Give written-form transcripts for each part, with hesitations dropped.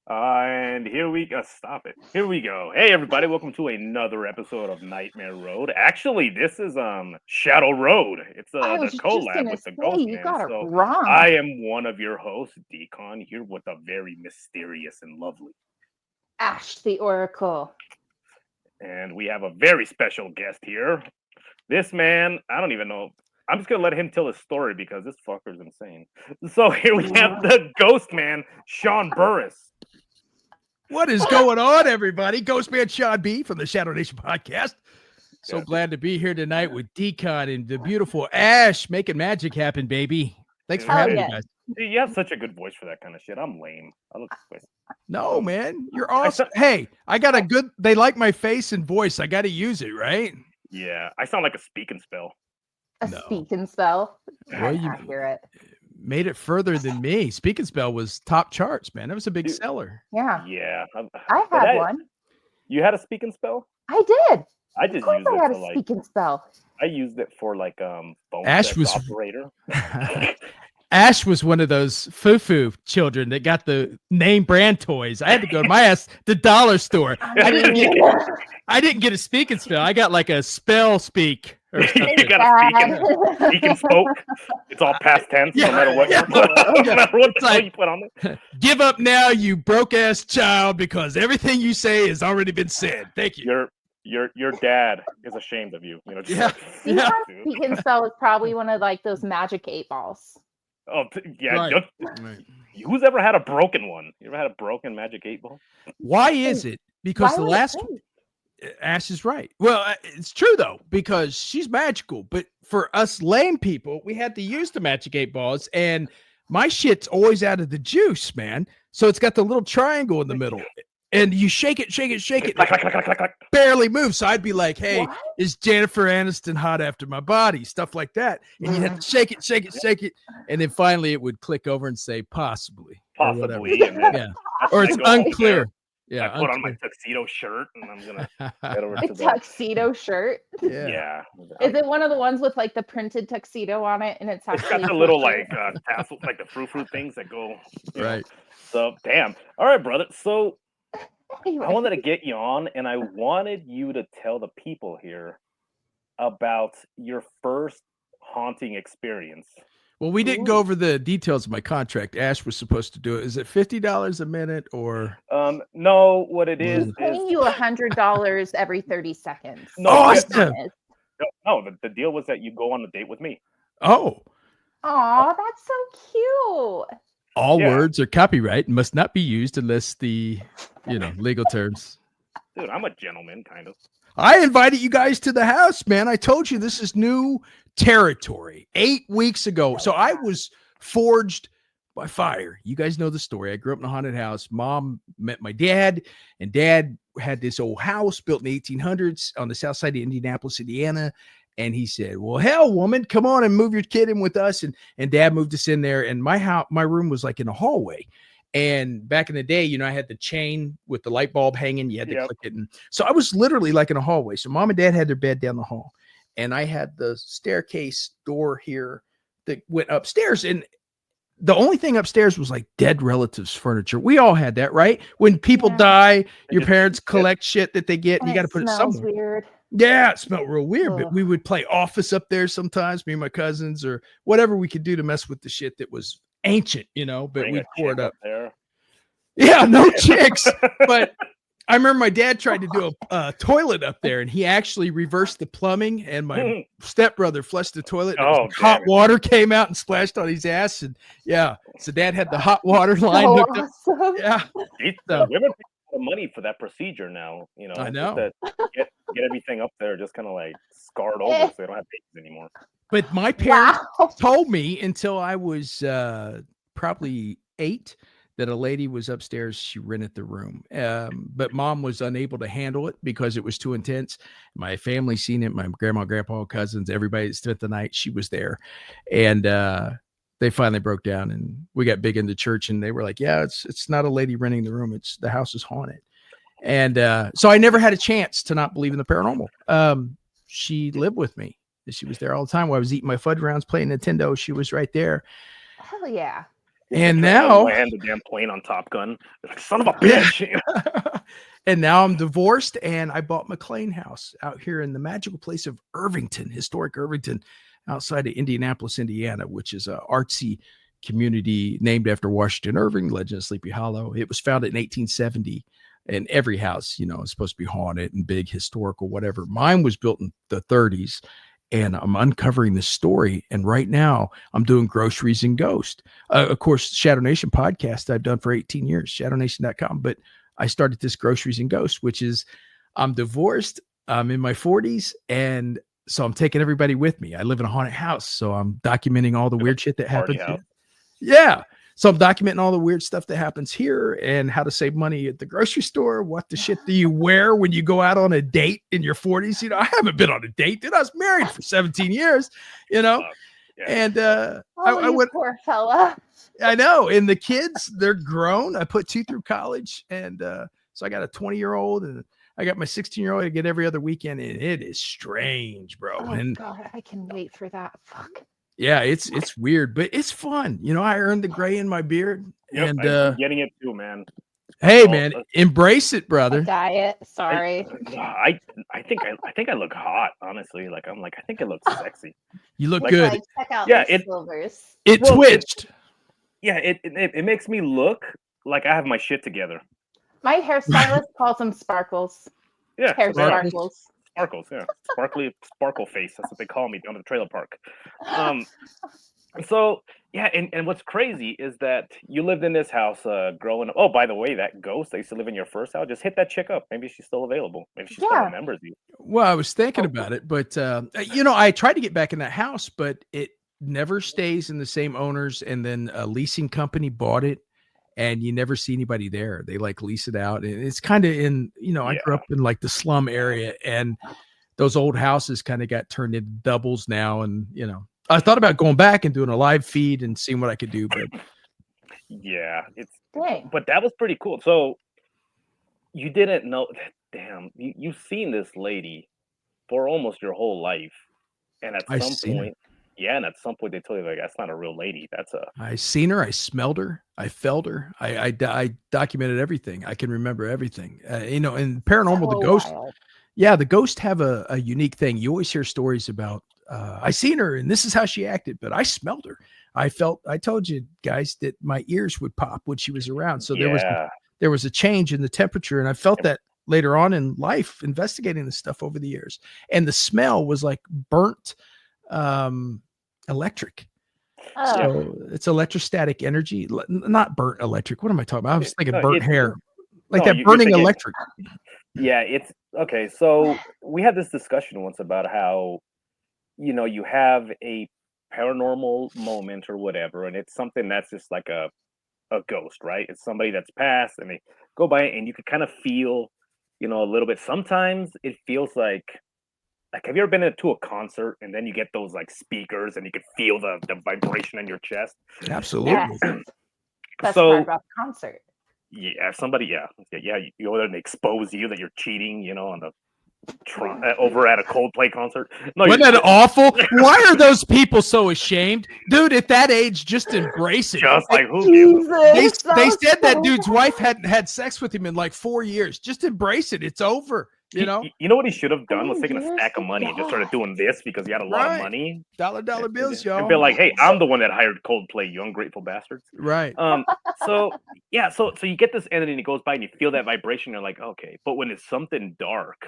And here we go. Stop it. Here we go. Hey, everybody! Welcome to another episode of Nightmare Road. Actually, this is Shadow Road. It's I the was just collab gonna with the say you Ghostman. got it So wrong. I am one of your hosts, Decon, here with a very mysterious and lovely, Ash the Oracle. and we have a very special guest here. This man, I don't even know. I'm just gonna let him tell his story because this fucker's insane. So here we have the Ghost Man, Sean Burris. What is going on, everybody? Ghostman Sean B from the Shadow Nation podcast. So Yeah. glad to be here tonight with Decon and the beautiful Ash making magic happen, baby. Thanks for Hell having yeah. me, guys. Dude, you have such a good voice for that kind of shit. I'm lame. I look No, man, you're awesome. Hey, I got a good. They like my face and voice. I got to use it, right? Yeah, I sound like a speak and spell. A No. speak and spell. Well, you Accurate. made it further than me. Speak and Spell was top charts, man. That was a big Dude. seller. Yeah. Yeah, I had one. You had a speak and spell? I did. I Of just course used I it had to a like. speak and spell. I used it for like phone Ash sex was- operator. Ash was one of those foo-foo children that got the name brand toys. I had to go to my ass the dollar store. I didn't get a speak and spell. I got like a spell speak or something. You gotta speak and spoke. It's all past tense, no matter what. Yeah. No matter what the hell like- you put on it. Give up now, you broke ass child, because everything you say has already been said. Thank you. Your dad is ashamed of you. You know. Just Yeah. like, Yeah. dude. Speak and spell is probably one of like those magic 8 balls. Oh yeah. Right. Right. Who's ever had a broken one? You ever had a broken magic 8 ball? Why is it? Because Why the would it last break? Ash is right. Well, it's true though, because she's magical. But for us lame people, we had to use the magic 8 balls, and my shit's always out of the juice, man. So it's got the little triangle in the middle, and you shake it, shake it, shake it, Clack, clack, clack, clack, clack, clack. barely moves. So I'd be like, "Hey, What? is Jennifer Aniston hot after my body?" Stuff like that, and you have to shake it, shake it, shake it, and then finally it would click over and say possibly, or whatever. Possibly. And then Yeah, after or I it's go home unclear. there, Yeah, I put on my unclear. tuxedo shirt and I'm gonna head over A to the. tuxedo shirt. Yeah. Is it one of the ones with like the printed tuxedo on it and it's It's actually got the little like tassel, like the frou things that go. you know. Right. So damn. All right, brother. So Anyway. I wanted to get you on, and I wanted you to tell the people here about your first haunting experience. Well, we didn't go over the details of my contract. Ash was supposed to do it. Is it $50 a minute or? No, what it is He's paying you $100 every 30 seconds. No, Awesome. no. The deal was that you go on a date with me. Oh, Aw, that's so cute. all Yeah. words are copyright and must not be used unless the, legal terms. Dude, I'm a gentleman, kind of. I invited you guys to the house, man. I told you this is new territory 8 weeks ago. So I was forged by fire. You guys know the story. I grew up in a haunted house. Mom met my dad, and dad had this old house built in the 1800s on the south side of Indianapolis, Indiana. And he said, "Well, hell, woman, come on and move your kid in with us." And dad moved us in there. And my room was like in a hallway. And back in the day, I had the chain with the light bulb hanging. You had to Yep. click it. And so I was literally like in a hallway. So mom and dad had their bed down the hall. And I had the staircase door here that went upstairs. And the only thing upstairs was like dead relatives' furniture. We all had that, right? When people Yeah. die, your just- parents collect shit that they get, and And you got to put it smells somewhere. weird. Yeah, it smelled real weird, but Ugh. we would play office up there sometimes, me and my cousins, or whatever we could do to mess with the shit that was ancient, but Bring we a tore chick it up. there. Yeah, no chicks. But I remember my dad tried to do a toilet up there, and he actually reversed the plumbing, and my stepbrother flushed the toilet. And it was Oh, like hot damn it. water came out and splashed on his ass, and yeah, so dad had the hot water line So hooked up. awesome. Yeah, The women pay the money for that procedure now. I just know. to get everything up there, just kind of like scarred over, so they don't have babies anymore. but my parents Wow. told me until I was probably 8 that a lady was upstairs. She rented the room, but mom was unable to handle it because it was too intense. My family seen it. My grandma, grandpa, cousins, everybody that spent the night. She was there, and they finally broke down, and we got big into church, and they were like, "Yeah, it's not a lady renting the room. It's the house is haunted." And so I never had a chance to not believe in the paranormal. She lived with me. She was there all the time while I was eating my fudge rounds, playing Nintendo. She was right there. Hell yeah. And Trying to now, land the damn plane on Top Gun. Like, son of a bitch. and now I'm divorced, and I bought McLean House out here in the magical place of Irvington, historic Irvington, outside of Indianapolis, Indiana, which is a artsy community named after Washington Irving, Legend of Sleepy Hollow. It was founded in 1870, and every house, is supposed to be haunted and big, historical, whatever. Mine was built in the 30s, and I'm uncovering this story. And right now, I'm doing Groceries and Ghost. Of course, Shadow Nation podcast I've done for 18 years, shadownation.com. But I started this Groceries and Ghost, which is I'm divorced, I'm in my 40s, and so I'm taking everybody with me. I live in a haunted house, so I'm documenting all the weird shit that happens. Yeah. So I'm documenting all the weird stuff that happens here and how to save money at the grocery store. What the shit do you wear when you go out on a date in your 40s? I haven't been on a date, dude. I was married for 17 years, Yeah. And I went, poor fella. I know. And the kids, they're grown. I put 2 through college. And so I got a 20-year-old and I got my 16-year-old. I get every other weekend. And it is strange, bro. Oh, and God, I can wait for that. Fuck. Yeah, it's weird, but it's fun. I earned the gray in my beard. Yep, And I'm getting it too, man. Hey, man, embrace it, brother. Diet. Sorry. I think I look hot, honestly. I think it looks sexy. You look good. Check out the silvers. It twitched. It makes me look like I have my shit together. My hairstylist calls them sparkles. Yeah, Hair sparkles. Sparkles, yeah. Sparkle face. That's what they call me down at the trailer park. So yeah, and what's crazy is that you lived in this house growing up. Oh, by the way, that ghost that used to live in your first house, just hit that chick up. Maybe she's still available. Maybe she still remembers you. Well, I was thinking about it, but I tried to get back in that house, but it never stays in the same owners, and then a leasing company bought it. And you never see anybody there. They lease it out. And it's kind of in, I grew up in the slum area, and those old houses kind of got turned into doubles now. And, I thought about going back and doing a live feed and seeing what I could do. But yeah, but that was pretty cool. So you didn't know, damn, you've seen this lady for almost your whole life. And at some point, and at some point they told you that's not a real lady. I seen her. I smelled her. I felt her. I documented everything. I can remember everything. And paranormal, the ghost. Wild. Yeah, the ghosts have a unique thing. You always hear stories about. I seen her, and this is how she acted, but I smelled her. I told you guys that my ears would pop when she was around. So there was a change in the temperature, and I felt that later on in life, investigating this stuff over the years. And the smell was like burnt. Electric. So it's electrostatic energy, not burnt electric. What am I talking about? I was thinking burnt hair, that burning electric. Yeah, it's okay. So we had this discussion once about how, you have a paranormal moment or whatever, and it's something that's just like a ghost, right? It's somebody that's passed, and they go by, and you could kind of feel, a little bit. Sometimes it feels like, have you ever been to a concert and then you get those speakers and you can feel the vibration in your chest? Absolutely. Yes. That's part about the concert. Yeah, somebody, you go there and they expose you that you're cheating, on the over at a Coldplay concert. No, wasn't that awful? Why are those people so ashamed, dude? At that age, just embrace it. Just who gives they said that dude's wife hadn't had sex with him in 4 years. Just embrace it. It's over. You know what he should have done was taken a stack of money and just started doing this because he had a lot of money. Dollar bills, y'all. And be like, hey, I'm the one that hired Coldplay, you ungrateful bastards. Right. So you get this energy and it goes by and you feel that vibration. You're like, okay. But when it's something dark,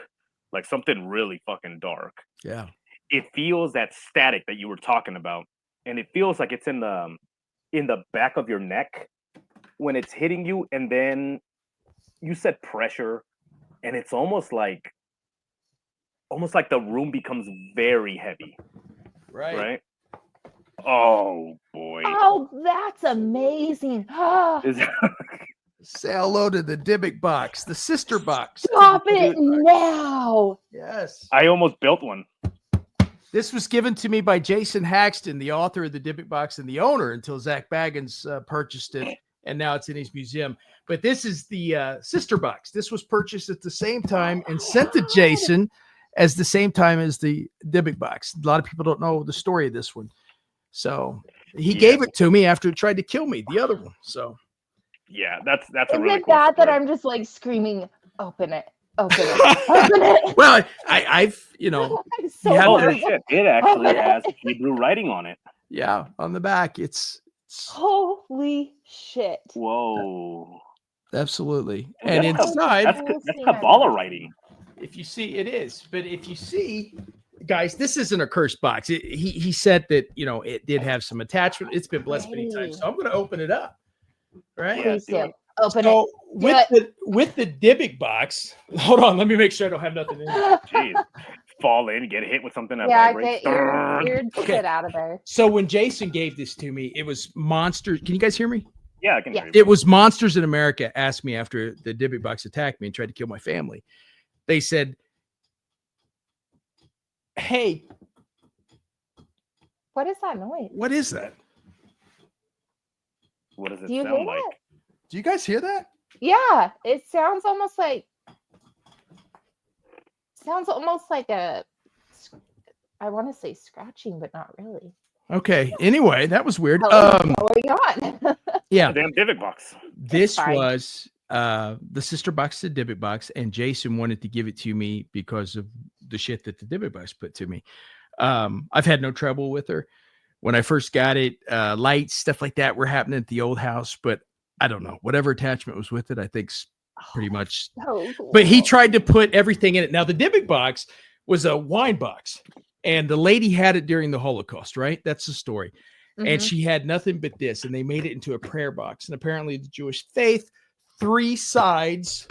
something really fucking dark, it feels that static that you were talking about. And it feels like it's in the back of your neck when it's hitting you. And then you said pressure. And it's almost like the room becomes very heavy. Right? Oh, boy. Oh, that's amazing. Say hello to the Dybbuk box, the sister box. Stop it now. Yes. I almost built one. This was given to me by Jason Haxton, the author of the Dybbuk box and the owner, until Zach Baggins purchased it. And now it's in his museum. But this is the sister box. This was purchased at the same time and sent to Jason the same time as the Dybbuk box. A lot of people don't know the story of this one. So he Yeah. gave it to me after it tried to kill me, the other one. So Yeah, that's a Is really it cool that story. I'm just like screaming, open it, open it, open it? well, I've you know, I'm so have Oh to- horrible. shit! It actually Open has it. Hebrew writing on it. yeah, on the back, it's Holy shit. Whoa! absolutely. Dude, And that's inside, That's Coolest that's thing I've Kabbalah ever writing. if you see, it is. But if you see, guys, this isn't a cursed box. He said that it did have some attachment. It's been blessed many times, so I'm going to open it up. Right. Yeah, Please do do. it. Open So it. with the Dybbuk box, hold on, let me make sure I don't have nothing in it. Jeez, fall in, get hit with something that Yeah, vibrates. get your weird Okay. shit out of there. So when Jason gave this to me, it was Monsters. Can you guys hear me? Yeah, I can hear you. It was Monsters in America asked me after the Dybbuk box attacked me and tried to kill my family. They said, "Hey, What is that noise? what is that? What does it Do you hear sound like? that? Do you guys hear that?" Yeah, it sounds almost like I want to say scratching, but not really. Okay. Anyway, that was weird. What's going on? Yeah, A damn Divic box. this fine. was the sister box to Dybbuk box, and Jason wanted to give it to me because of the shit that the Dybbuk box put to me. I've had no trouble with her. When I first got it, lights, stuff like that were happening at the old house, but I don't know. Whatever attachment was with it, I think's pretty much. So cool. But he tried to put everything in it. Now, the Dybbuk box was a wine box, and the lady had it during the Holocaust, right? That's the story. And Mhm. she had nothing but this, and they made it into a prayer box. And apparently, the Jewish faith, 3 sides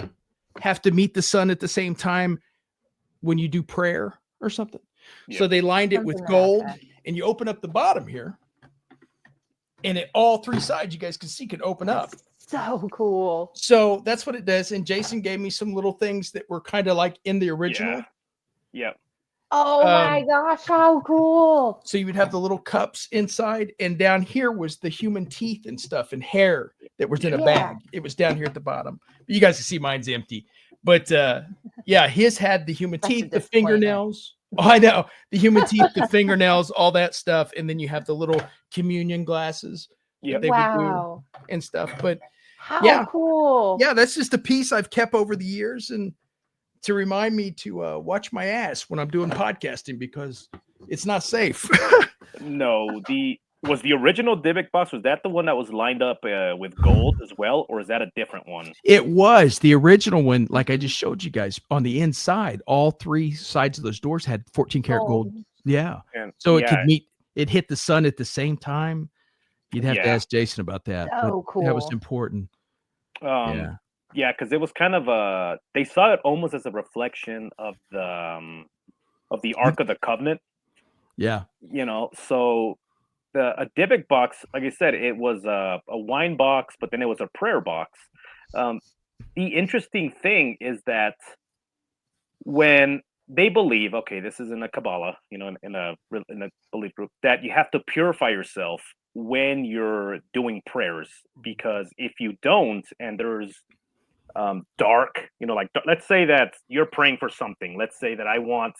have to meet the sun at the same time when you do prayer or something. So Yep. they lined it with Something to that gold, effect. and you open up the bottom here, and all 3 sides you guys can see can open up. So cool. So that's what it does. And Jason gave me some little things that were kind of like in the original. Yeah. Oh my gosh, how cool. So you would have the little cups inside, and down here was the human teeth and stuff and hair that was in a Yeah. bag. It was down here at the bottom. You guys can see mine's empty. But yeah, his had the human Such a teeth, the disappointment. fingernails. Oh, I know. The human teeth, the fingernails, all that stuff. And then you have the little communion glasses that Yep. they would Wow. do and stuff. But How Yeah. cool. yeah, that's just a piece I've kept over the years and to remind me to watch my ass when I'm doing podcasting because it's not safe. No, was the original Divic box, was that the one that was lined up with gold as well, or is that a different one? It was the original one, like I just showed you guys on the inside. All 3 sides of those doors had 14 karat gold. Yeah. And So it yeah, could meet, it hit the sun at the same time. You'd have to Yeah. ask Jason about that. So but That was cool. important. yeah, because it was kind of they saw it almost as a reflection of the Ark of the Covenant. Yeah. So a Dybbuk box, like I said, it was a wine box, but then it was a prayer box. The interesting thing is that when they believe, okay, this is in a Kabbalah, in a belief group, that you have to purify yourself when you're doing prayers, because if you don't, and there's dark, like let's say that you're praying for something. Let's say that I want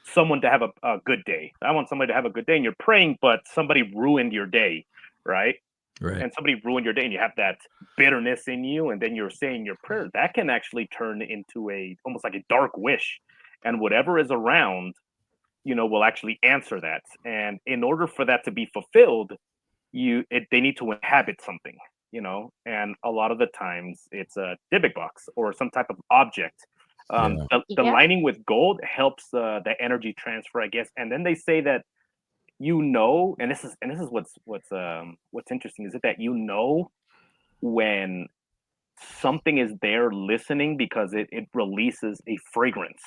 someone to have a good day. I want somebody to have a good day, and you're praying, but somebody ruined your day, right? Right. And somebody ruined your day, and you have that bitterness in you, and then you're saying your prayer. That can actually turn into almost like a dark wish, and whatever is around, will actually answer that. And in order for that to be fulfilled, they need to inhabit something, and a lot of the times it's a Dybbuk box or some type of object. The Yeah. lining with gold helps the energy transfer, I guess. And then they say that and this is what's interesting, is that when something is there listening, because it releases a fragrance,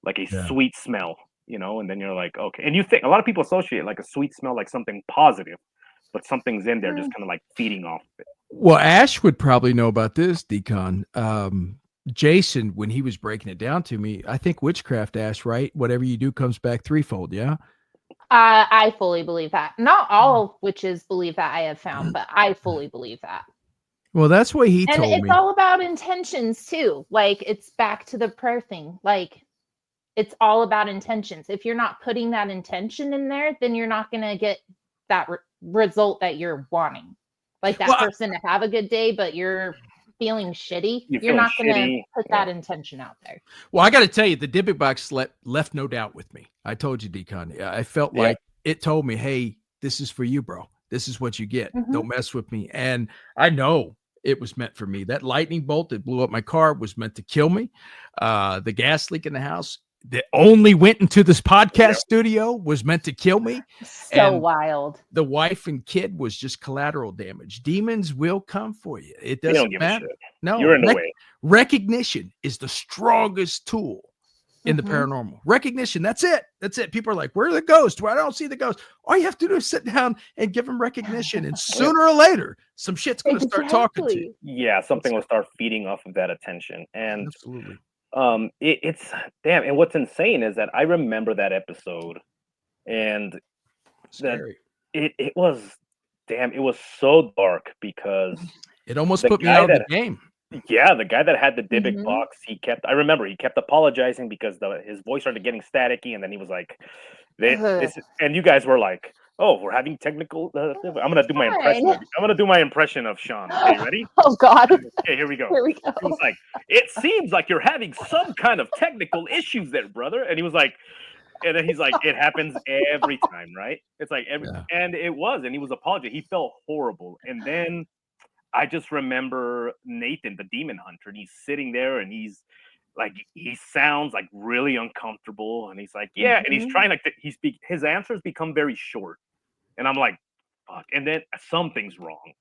like a Yeah. sweet smell, and then you're like, okay. And you think a lot of people associate like a sweet smell like something positive, but something's in there just kind of like feeding off it. Well, Ash would probably know about this, Decon. Jason, when he was breaking it down to me, I think witchcraft, Ash, right? Whatever you do comes back threefold. Yeah. I fully believe that. Not all witches believe that, I have found, but I fully believe that. Well, that's what he And told it's me. all about intentions too. Like, it's back to the prayer thing. Like, it's all about intentions. If you're not putting that intention in there, then you're not going to get that result that you're wanting. Like that Well, person to have a good day, but you're feeling shitty. You're You're feeling not going to shitty. put that intention out there. Well, I got to tell you, the Dybbuk box left no doubt with me. I told you, Decon. I felt Yeah. like it told me, hey, this is for you, bro. This is what you get. Mhm. Don't mess with me. And I know it was meant for me. That lightning bolt that blew up my car was meant to kill me. The gas leak in the house that only went into this podcast Yep. studio was meant to kill me. So And wild. the wife and kid was just collateral damage. Demons will come for you. It They doesn't don't give a matter. shit. No, You're in the way. recognition is the strongest tool in the Mhm. paranormal. Recognition. That's it. That's it. People are like, where are the ghosts? Well, I don't see the ghost. All you have to do is sit down and give them recognition. And sooner or later, some shit's going to start talking to you. Yeah, something will start feeding off of that attention. And Absolutely. it's damn. And what's insane is that I remember that episode, and Scary. it was damn. It was so dark because It almost the put me guy out of that- the game. yeah, the guy that had the Dybbuk Mhm. box, I remember he kept apologizing because his voice started getting staticky, and then he was like, and you guys were like, oh, we're having technical. I'm gonna do my impression. Fine. I'm gonna do my impression of Sean. Okay, ready? Oh God. Okay, here we go. Here we go. He was like, it seems like you're having some kind of technical issues there, brother. And he was like, and then he's like, it happens every time, right? It's like and it was, and he was apologizing. He felt horrible. And then I just remember Nathan, the demon hunter, and he's sitting there and he sounds like really uncomfortable. And he's like, yeah, and he's trying his answers become very short. And I'm like, fuck. And then something's wrong,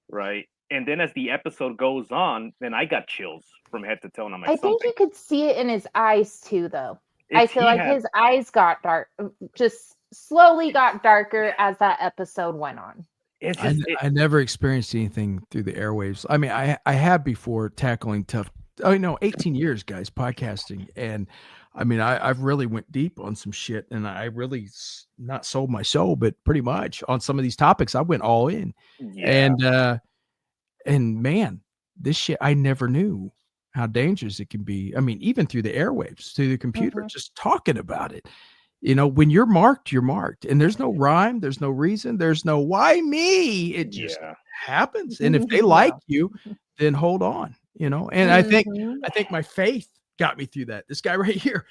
right? And then as the episode goes on, then I got chills from head to toe. And I'm like, I think you could see it in his eyes too, though. I feel like his eyes got dark, just slowly got darker as that episode went on. I never experienced anything through the airwaves. I mean, I have before tackling tough. 18 years, guys, podcasting, and I mean, I've really went deep on some shit, and I really not sold my soul, but pretty much on some of these topics, I went all in. Yeah. And man, this shit, I never knew how dangerous it can be. I mean, even through the airwaves, through the computer, just talking about it. You know, when you're marked, and there's no rhyme, there's no reason, there's no why me. It just happens. And if they like you, then hold on, you know. And I think my faith got me through that. This guy right here,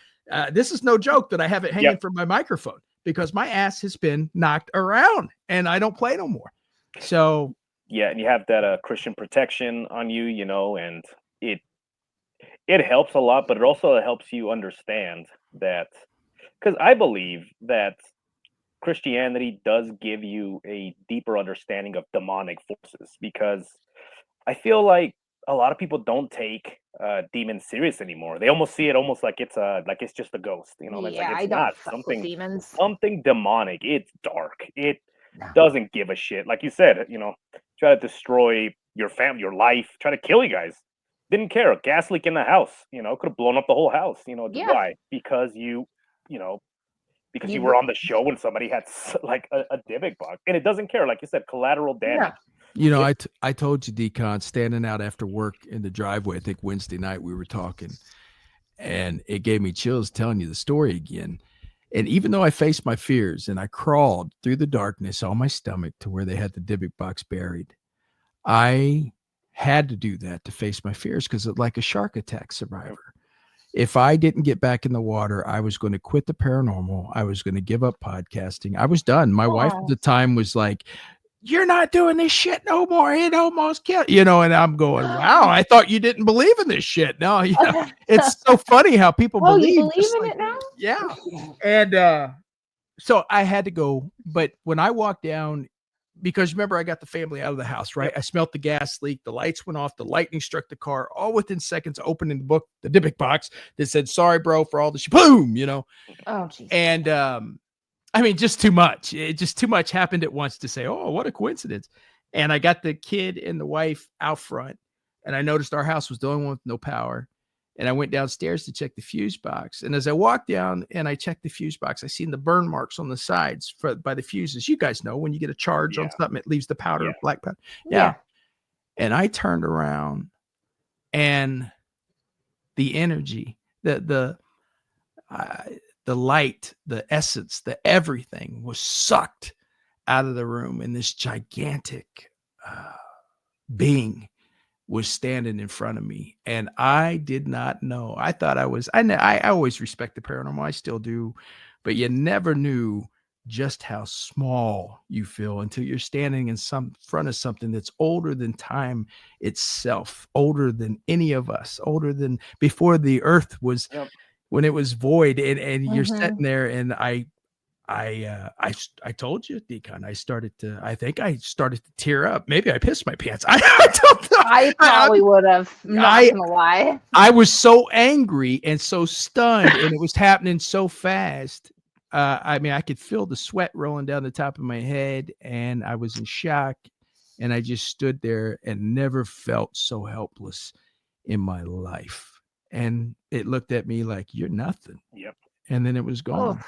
this is no joke that I have it hanging from my microphone because my ass has been knocked around and I don't play no more. So yeah, and you have that Christian protection on you, you know, and it helps a lot, but it also helps you understand that. Because I believe that Christianity does give you a deeper understanding of demonic forces. Because I feel like a lot of people don't take demons serious anymore. They almost see it almost like it's just a ghost. You know, it's like it's not demons. Something demonic. It's dark. It doesn't give a shit. Like you said, you know, try to destroy your family, your life, try to kill you guys. Didn't care. A gas leak in the house. You know, could have blown up the whole house. You know, why? Because you were on the show when somebody had like a Dybbuk box, and it doesn't care. Like you said, collateral damage. You know, I told you, Decon, standing out after work in the driveway, I think Wednesday night we were talking, and it gave me chills telling you the story again. And even though I faced my fears and I crawled through the darkness on my stomach to where they had the Dybbuk box buried, I had to do that to face my fears because it's like a shark attack survivor. If I didn't get back in the water, I was going to quit the paranormal. I was going to give up podcasting. I was done. My wife at the time was like, you're not doing this shit no more. It almost killed, you know, and I'm going, wow, I thought you didn't believe in this shit. No, you know, it's so funny how people believe. You believe in it now? Yeah. And so I had to go. But when I walked down, because remember, I got the family out of the house, right? I smelt the gas leak. The lights went off. The lightning struck the car. All within seconds, opening the book, the Dybbuk box that said, sorry, bro, for all the shit. Boom, you know? Oh, geez. And I mean, just too much. It just too much happened at once to say, oh, what a coincidence. And I got the kid and the wife out front, and I noticed our house was the only one with no power. And I went downstairs to check the fuse box. And as I walked down and I checked the fuse box, I seen the burn marks on the sides by the fuses. You guys know when you get a charge on something, it leaves the powder, black powder. Yeah. And I turned around and the energy, the light, the essence, the everything was sucked out of the room, and this gigantic being was standing in front of me, and I did not know. I thought I always respect the paranormal. I still do, but you never knew just how small you feel until you're standing in front of something that's older than time itself, older than any of us, older than before the earth was, Yep. when it was void, and you're Mhm. sitting there, and I told you, Decon, I think I started to tear up. Maybe I pissed my pants. I don't know. I probably would have. Not gonna lie. I was so angry and so stunned, and it was happening so fast. I mean, I could feel the sweat rolling down the top of my head, and I was in shock. And I just stood there and never felt so helpless in my life. And it looked at me like, you're nothing. Yep. And then it was gone. Oh,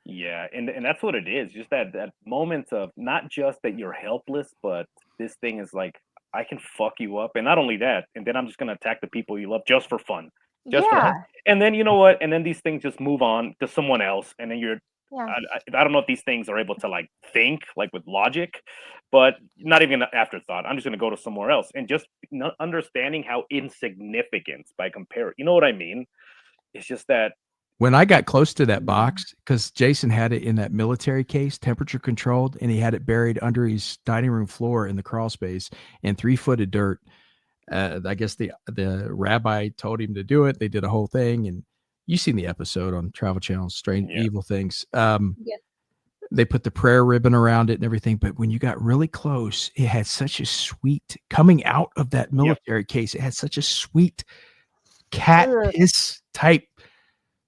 Yeah, and that's what it is. Just that moment of not just that you're helpless, but this thing is like I can fuck you up, and not only that, and then I'm just gonna attack the people you love just for fun, just for fun. yeah. And then you know what? And then these things just move on to someone else, and then you're. Yeah. I don't know if these things are able to like think like with logic, but not even an afterthought. I'm just gonna go to somewhere else, and just not understanding how insignificant by compare. You know what I mean? It's just that. When I got close to that box, because Jason had it in that military case, temperature controlled, and he had it buried under his dining room floor in the crawl space in 3 foot of dirt. I guess the rabbi told him to do it. They did a whole thing, and you've seen the episode on Travel Channel, Strange Evil Things. Yes. They put the prayer ribbon around it and everything, but when you got really close, it had such a sweet, coming out of that military case, it had such a sweet cat Ugh. piss type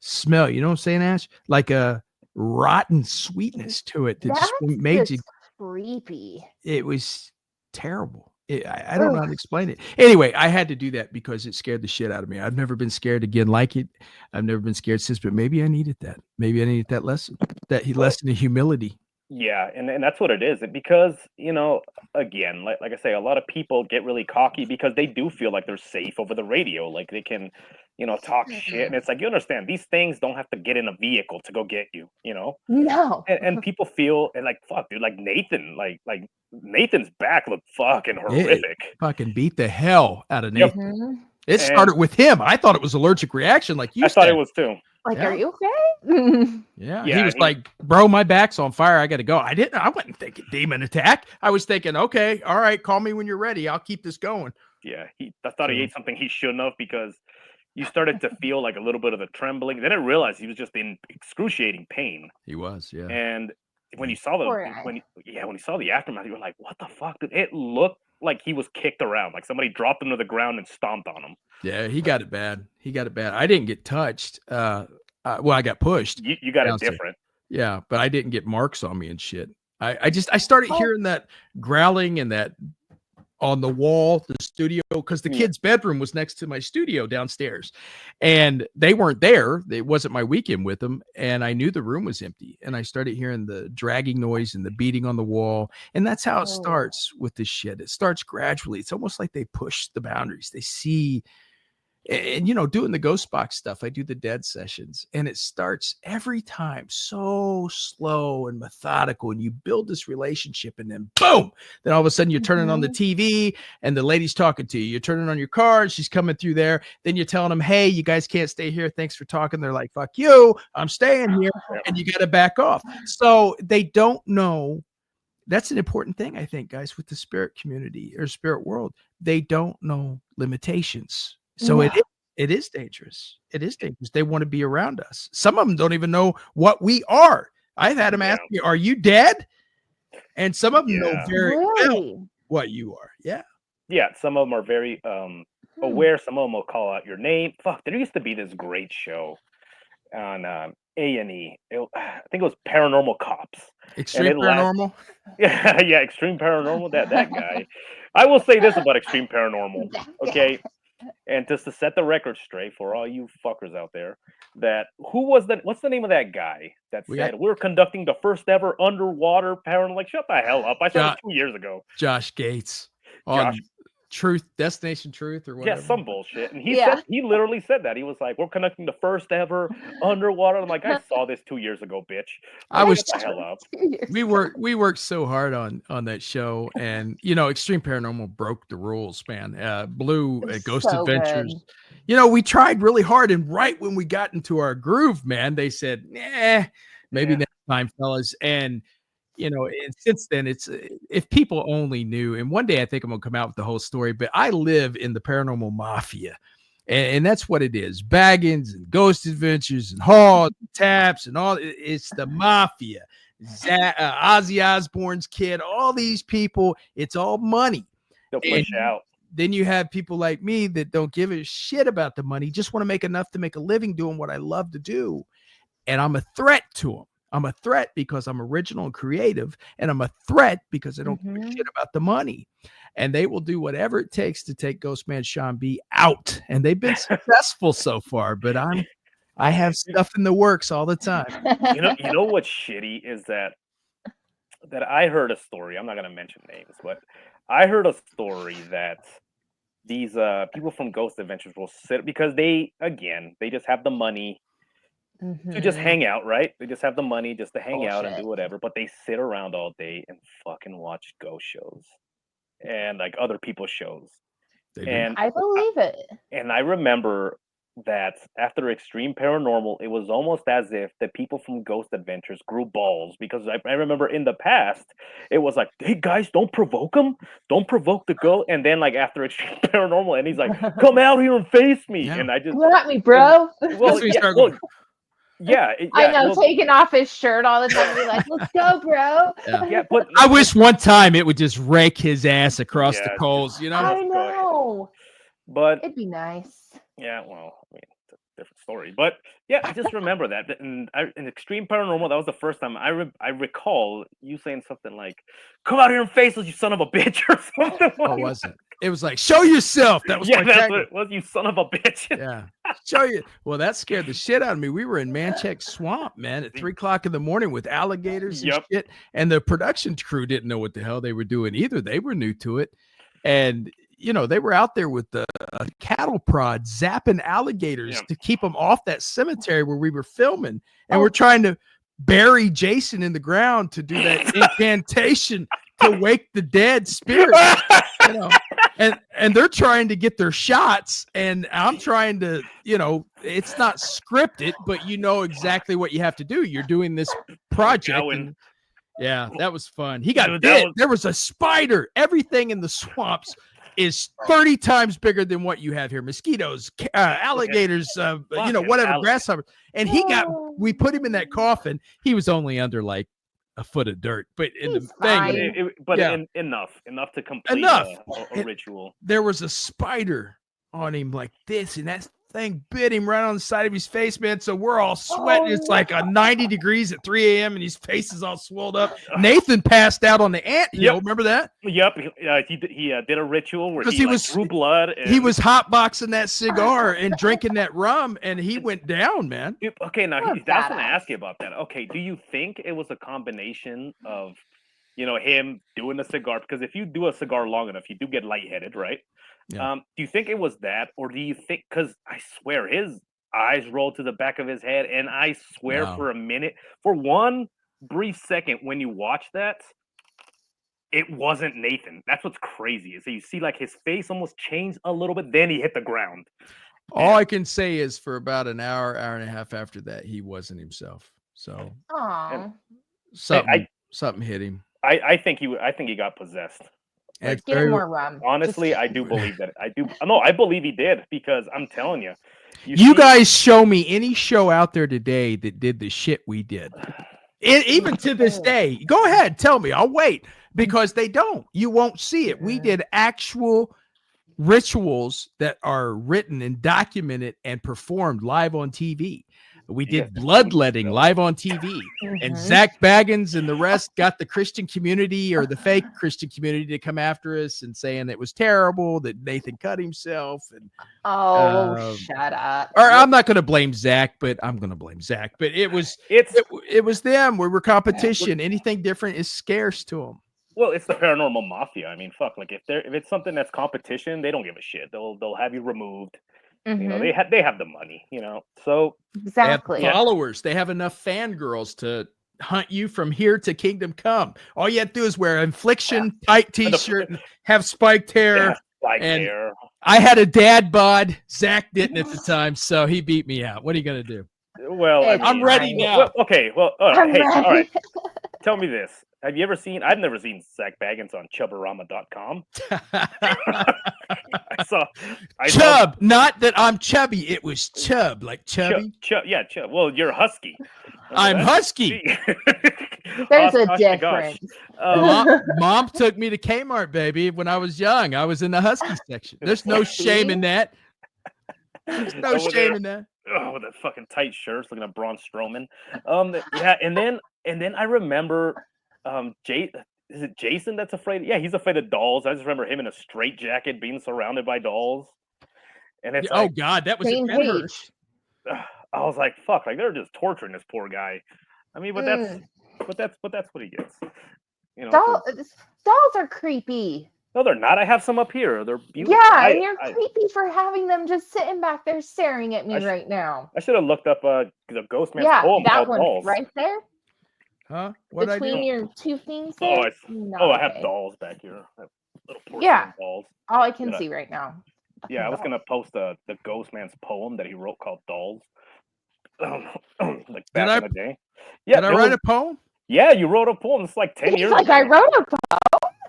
smell. You know what I'm saying, Ash? Like a rotten sweetness to it that just That's made you. just creepy. It was terrible. I don't know how to explain it. Anyway, I had to do that because it scared the shit out of me. I've never been scared again like it. I've never been scared since, but maybe I needed that. Maybe I needed that lesson, lesson of humility. Yeah, and that's what it is. Because, you know, again, like I say, a lot of people get really cocky because they do feel like they're safe over the radio. Like they can, you know, talk shit. And it's like, you understand, these things don't have to get in a vehicle to go get you, you know? No. And people feel and like fuck, dude, like Nathan, like Nathan's back looked fucking It horrific. fucking beat the hell out of Yep. Nathan. Mhm. It started with him. I thought it was allergic reaction, like you I said. thought it was too. Like, Yeah. are you okay? Yeah, Yeah, he was he- like, "Bro, my back's on fire. I got to go." I wasn't thinking demon attack. I was thinking, okay, all right, call me when you're ready. I'll keep this going. Yeah, I thought he ate something he shouldn't have because you started to feel like a little bit of the trembling. Then I realized he was just in excruciating pain. He was, yeah. And when you saw Poor guy. when you saw the aftermath, you were like, "What the fuck?" Dude? It looked like he was kicked around, like somebody dropped him to the ground and stomped on him. Yeah, he got it bad. He got it bad. I didn't get touched. Well, I got pushed. You got it downstairs. different. Yeah, but I didn't get marks on me and shit. I started hearing that growling and that on the wall, the studio, because the kid's bedroom was next to my studio downstairs, and they weren't there. It wasn't my weekend with them, and I knew the room was empty. And I started hearing the dragging noise and the beating on the wall, and that's how it starts with this shit. It starts gradually. It's almost like they push the boundaries. They see. And you know, doing the ghost box stuff, I do the dead sessions, and it starts every time so slow and methodical, and you build this relationship, and then boom, then all of a sudden you're turning on the TV and the lady's talking to you. You're turning on your car, and she's coming through there. Then you're telling them, "Hey, you guys can't stay here. Thanks for talking." They're like, "Fuck you, I'm staying here," and you got to back off. So they don't know. That's an important thing, I think, guys, with the spirit community or spirit world. They don't know limitations. So it is dangerous. It is dangerous. They want to be around us. Some of them don't even know what we are. I've had them ask me, "Are you dead?" And some of them know very well what you are. Yeah. Yeah, some of them are very aware. Some of them will call out your name. Fuck, there used to be this great show on A&E. I think it was Paranormal Cops. Extreme Paranormal? Yeah, Extreme Paranormal. That guy. I will say this about Extreme Paranormal, okay? And just to set the record straight for all you fuckers out there, what's the name of that guy that said we're conducting the first ever underwater paranormal? Like, shut the hell up. I saw it 2 years ago. Josh Gates. Josh. Destination Truth or whatever. Yeah, some bullshit. And Yeah. he literally said that. He was like, "We're conducting the first ever underwater." I'm like, "I saw this 2 years ago, bitch." I Like, was shut the hell up. we worked so hard on that show, and Extreme Paranormal broke the rules, man. Blue It's Ghost so Adventures. good. We tried really hard, and right when we got into our groove, man, they said, "Nah, maybe Yeah. next time, fellas." And and since then, it's if people only knew. And one day, I think I'm gonna come out with the whole story. But I live in the paranormal mafia, and that's what it is: Baggins and Ghost Adventures and Hall and Taps and all. It's the mafia. Ozzy Osbourne's kid, all these people. It's all money. They'll And push out. then you have people like me that don't give a shit about the money, just want to make enough to make a living doing what I love to do. And I'm a threat to them. I'm a threat because I'm original and creative, and I'm a threat because I don't give a shit about the money. And they will do whatever it takes to take Ghostman Sean B out. And they've been successful so far, but I have stuff in the works all the time. You know what's shitty is that I heard a story. I'm not gonna mention names, but I heard a story that these people from Ghost Adventures will sit because they just have the money to just hang out, right? They just have the money just to hang out and do whatever, but they sit around all day and fucking watch ghost shows and like other people's shows. And I believe it. and I remember that after Extreme Paranormal, it was almost as if the people from Ghost Adventures grew balls because I remember in the past, it was like, "Hey guys, don't provoke them, don't provoke the ghost." And then like after Extreme Paranormal, and he's like, "Come out here and face me," Yeah. and I just Come at me, bro. well, I know, taking off his shirt all the time. Be like, "Let's go, bro." Yeah, but I wish one time it would just rake his ass across the coals. I know. But it'd be nice. Yeah, well, I mean, it's a different story. But yeah, I just remember that. In Extreme Paranormal, that was the first time I recall you saying something like, "Come out here and face us, you son of a bitch," or something. Oh, wasn't it? Was like, "Show yourself." That was yeah, my that's what it was. You son of a bitch. Yeah, show you. Well, that scared the shit out of me. We were in Manchac Swamp, man, at 3:00 in the morning with alligators and shit. And the production crew didn't know what the hell they were doing either. They were new to it, and they were out there with the cattle prod zapping alligators to keep them off that cemetery where we were filming. And we're trying to bury Jason in the ground to do that incantation to wake the dead spirit. And they're trying to get their shots, and I'm trying to, it's not scripted, but you know exactly what you have to do. You're doing this project. And, yeah, that was fun. He got bit. There was a spider. Everything in the swamps is 30 times bigger than what you have here. Mosquitoes, alligators, whatever, grasshoppers. And we put him in that coffin. He was only under like a foot of dirt, but in the thing, enough to complete a ritual. There was a spider on him like this, and that thing bit him right on the side of his face, man. So we're all sweating. It's like a 90 degrees at 3 a.m. and his face is all swelled up. Nathan passed out on the anthill. Remember that? Yep. He did a ritual where he drew blood. And he was hotboxing that cigar and drinking that rum, and he went down, man. Okay, now that's when I ask you about that. Okay, do you think it was a combination of, him doing the cigar? Because if you do a cigar long enough, you do get lightheaded, right? Yeah. Do you think it was that, or do you think, because I swear his eyes rolled to the back of his head, and I swear for a minute, for one brief second, when you watch that, it wasn't Nathan. That's what's crazy. Is that you see like his face almost changed a little bit, then he hit the ground. All I can say is for about an hour and a half after that, he wasn't himself. So something hit him. I think he got possessed. Like, get more rum. Honestly, I do believe that. I believe he did, because I'm telling you. You guys show me any show out there today that did the shit we did. Even to this day. Go ahead, tell me. I'll wait, because they don't. You won't see it. We did actual rituals that are written and documented and performed live on TV. We did bloodletting live on TV, and Zach Baggins and the rest got the Christian community, or the fake Christian community, to come after us and saying it was terrible that Nathan cut himself. And shut up. Or I'm not going to blame Zach, but I'm going to blame Zach. But it was them. We were competition. Anything different is scarce to them. Well, it's the paranormal mafia. I mean, fuck. Like if it's something that's competition, they don't give a shit. They'll have you removed. You know, they have the money. You know, so exactly. They have followers. They have enough fangirls to hunt you from here to Kingdom Come. All you have to do is wear infliction tight t-shirt, and have spiked hair. hair. I had a dad bod. Zach didn't at the time, so he beat me out. What are you gonna do? Well, I mean, I'm ready now. Well, okay. Well, I'm hey, ready. all right. Tell me this. Have you ever seen? I've never seen Zach Baggins on Chubbarama.com. I saw Chub. Not that I'm chubby. It was chub, like chubby. Chub. Well, you're husky. I'm husky. There's a difference. Mom took me to Kmart, baby, when I was young. I was in the husky section. There's no shame in that. There's no shame in that. Oh, with the fucking tight shirts, looking at Braun Strowman. Yeah, and then I remember, is it Jason that's afraid? Yeah, he's afraid of dolls. I just remember him in a straitjacket, being surrounded by dolls. And it's oh God, that was a page. I was like, fuck, like they're just torturing this poor guy. I mean, but that's what he gets. You know, dolls are creepy. No, they're not. I have some up here. They're beautiful. Yeah, and you're creepy for having them just sitting back there staring at me right now. I should have looked up the Ghostman's poem that called one Dolls. right there. Huh? What Between your two things Oh, there? I have dolls back here. Little dolls. All I can see right now. Yeah, I was gonna post the Ghostman's poem that he wrote called Dolls. Like back in the day. Yeah, did I write a poem? Yeah, you wrote a poem. It's like 10 years ago. I wrote a poem.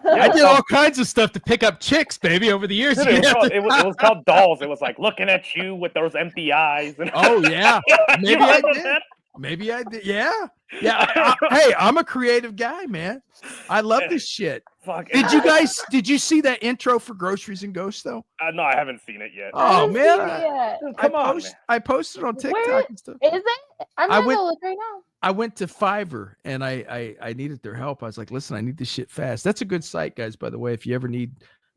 I did all kinds of stuff to pick up chicks, baby, over the years. It was called Dolls. It was like looking at you with those empty eyes. And oh yeah, maybe I did. Maybe I did. Yeah. Hey, I'm a creative guy, man. I love this shit. Fuck. Did you see that intro for Groceries and Ghosts though? No, I haven't seen it yet. Oh man, come on, man. I posted on TikTok and stuff. Is it? I'm gonna look right now. I went to Fiverr and I needed their help. I was like, listen, I need this shit fast. That's a good site, guys, by the way. If you ever need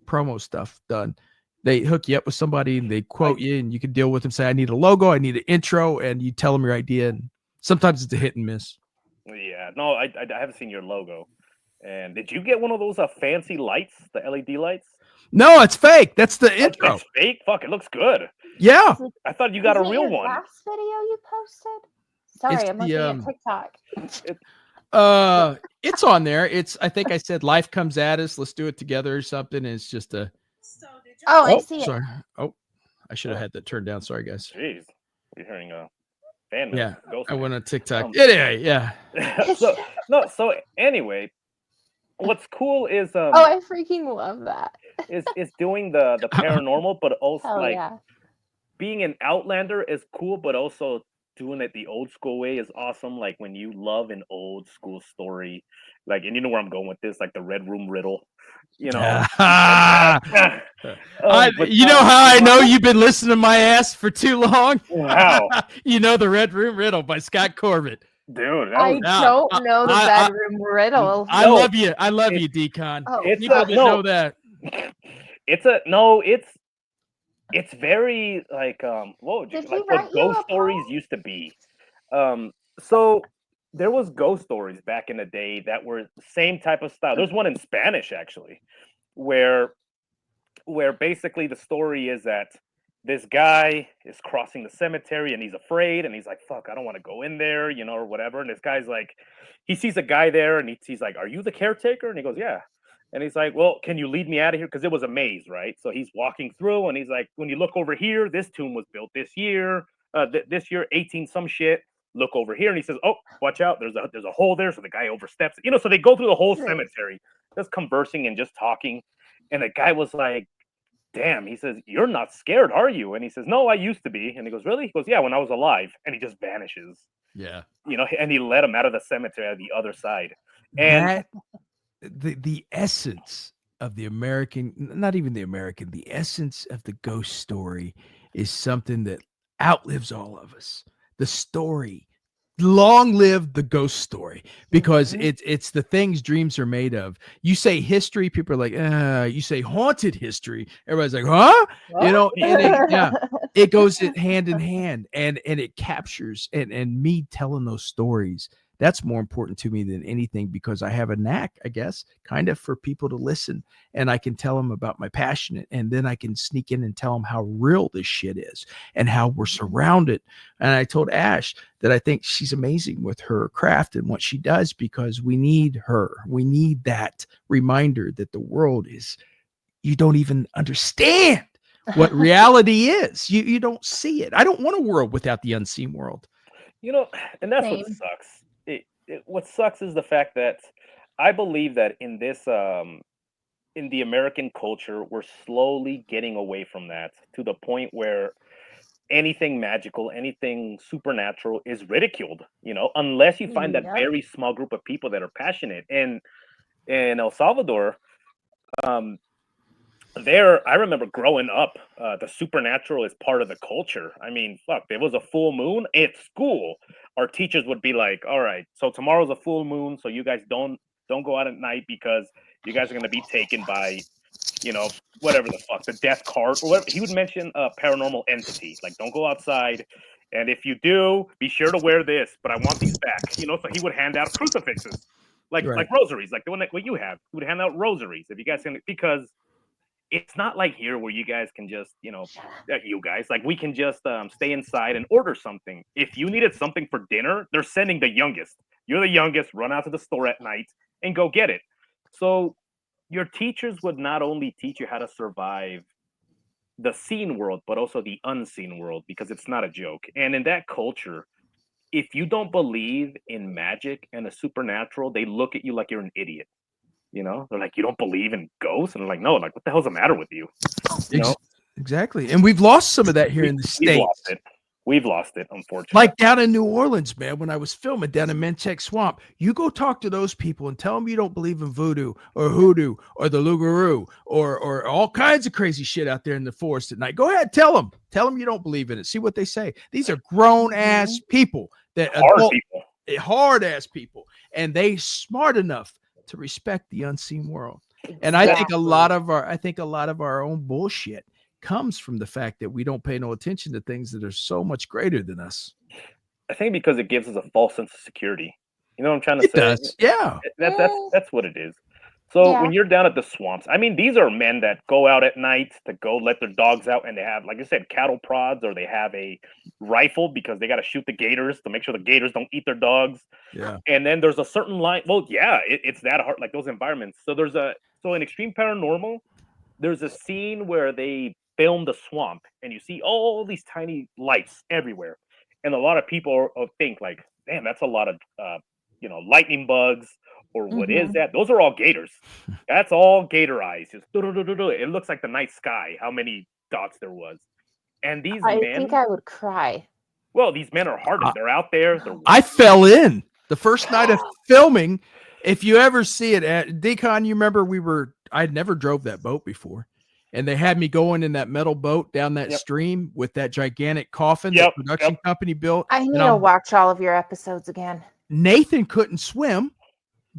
promo stuff done, they hook you up with somebody and they quote you and you can deal with them. Say, I need a logo, I need an intro, and you tell them your idea. And sometimes it's a hit and miss. Yeah, no, I haven't seen your logo. And did you get one of those fancy lights, the LED lights? No, it's fake. That's the intro. It's fake? Fuck, it looks good. Yeah. I thought you got a real one. Last video you posted? Sorry, I'm looking at TikTok. It's on there. I think I said life comes at us. Let's do it together or something. It's just a. I see it. Sorry. Oh, I should have had that turned down. Sorry, guys. Jeez, you're hearing a fan. Yeah, I went on TikTok. Anyway, yeah. So anyway, what's cool is I freaking love that. is doing the paranormal, but also being an Outlander is cool, but also doing it the old school way is awesome. Like when you love an old school story, like, and you know where I'm going with this, like the Red Room Riddle, you know. You know how I know you've been listening to my ass for too long? Wow. You know the Red Room Riddle by Scott Corbett. Dude, I don't know the bedroom riddle. I love you. I love you, Decon. People that know that. It's very like what ghost stories used to be. So there was ghost stories back in the day that were the same type of style. There's one in Spanish actually, where basically the story is that this guy is crossing the cemetery and he's afraid and he's like, fuck, I don't want to go in there, you know, or whatever. And this guy's like, he sees a guy there and he's like, are you the caretaker? And he goes, yeah. And he's like, well, can you lead me out of here? Because it was a maze, right? So he's walking through and he's like, when you look over here, this tomb was built this year, 18 some shit. Look over here. And he says, oh, watch out. There's a hole there. So the guy oversteps. You know, so they go through the whole cemetery, just conversing and just talking. And the guy was like, damn, he says, you're not scared, are you? And he says, no, I used to be. And he goes, really? He goes, yeah, when I was alive. And he just vanishes. Yeah. You know, and he let him out of the cemetery on the other side. And the essence of the American, not even the American, the essence of the ghost story is something that outlives all of us. The story. Long live the ghost story, because it's the things dreams are made of. You say history, people are like, you say haunted history, everybody's like, huh? You know, and it goes hand in hand, and it captures and me telling those stories That's more important to me than anything, because I have a knack, I guess, kind of for people to listen, and I can tell them about my passion, and then I can sneak in and tell them how real this shit is and how we're surrounded. And I told Ash that I think she's amazing with her craft and what she does, because we need her. We need that reminder that the world is, you don't even understand what reality is. You don't see it. I don't want a world without the unseen world. And that's what Same. sucks. What sucks is the fact that I believe that in this in the American culture, we're slowly getting away from that to the point where anything magical, anything supernatural is ridiculed, unless you find that Yep. very small group of people that are passionate. And in El Salvador, um, there, I remember growing up, the supernatural is part of the culture. I mean, fuck, there was a full moon at school. Our teachers would be like, "All right, so tomorrow's a full moon, so you guys don't go out at night because you guys are gonna be taken by, whatever the fuck, the death card or whatever." He would mention a paranormal entity, like, "Don't go outside, and if you do, be sure to wear this, but I want these back." So he would hand out crucifixes, Right. like rosaries, like the one that what you have. He would hand out rosaries if you guys can, because it's not like here where you guys can just, you guys, like we can just stay inside and order something. If you needed something for dinner, they're sending the youngest. You're the youngest, run out to the store at night and go get it. So your teachers would not only teach you how to survive the seen world, but also the unseen world, because it's not a joke. And in that culture, if you don't believe in magic and the supernatural, they look at you like you're an idiot. They're like, "You don't believe in ghosts?" And I'm like, "No, like, what the hell's the matter with you?" You know, Exactly. And we've lost some of that here we, in the we've lost States. it. We've lost it, unfortunately. Like down in New Orleans, man, when I was filming down in Menchek Swamp, you go talk to those people and tell them you don't believe in voodoo or hoodoo or the Lugaroo or all kinds of crazy shit out there in the forest at night. Go ahead, tell them. Tell them you don't believe in it. See what they say. These are grown ass people, that Hard people. hard ass people, and they smart enough to respect the unseen world. And I think a lot of our own bullshit comes from the fact that we don't pay no attention to things that are so much greater than us. I think because it gives us a false sense of security. You know what I'm trying to It say? does. Yeah. That's what it is. So Yeah. when you're down at the swamps, I mean, these are men that go out at night to go let their dogs out, and they have, like I said, cattle prods, or they have a rifle because they got to shoot the gators to make sure the gators don't eat their dogs. Yeah. And then there's a certain line. Well, yeah, it's that hard, like those environments. So in Extreme Paranormal, there's a scene where they film the swamp, and you see all these tiny lights everywhere, and a lot of people think like, "Damn, that's a lot of lightning bugs." Or what is Mhm. that? Those are all gators. That's all gator eyes. Just it looks like the night sky, how many dots there was. And these I think men, I would cry. well, these men are hardened. They're out there. They're I fell in the first night of filming. If you ever see it at Decon, you remember I'd never drove that boat before. And they had me going in that metal boat down that Yep. stream with that gigantic coffin Yep, that production company built. I need to watch all of your episodes again. Nathan couldn't swim.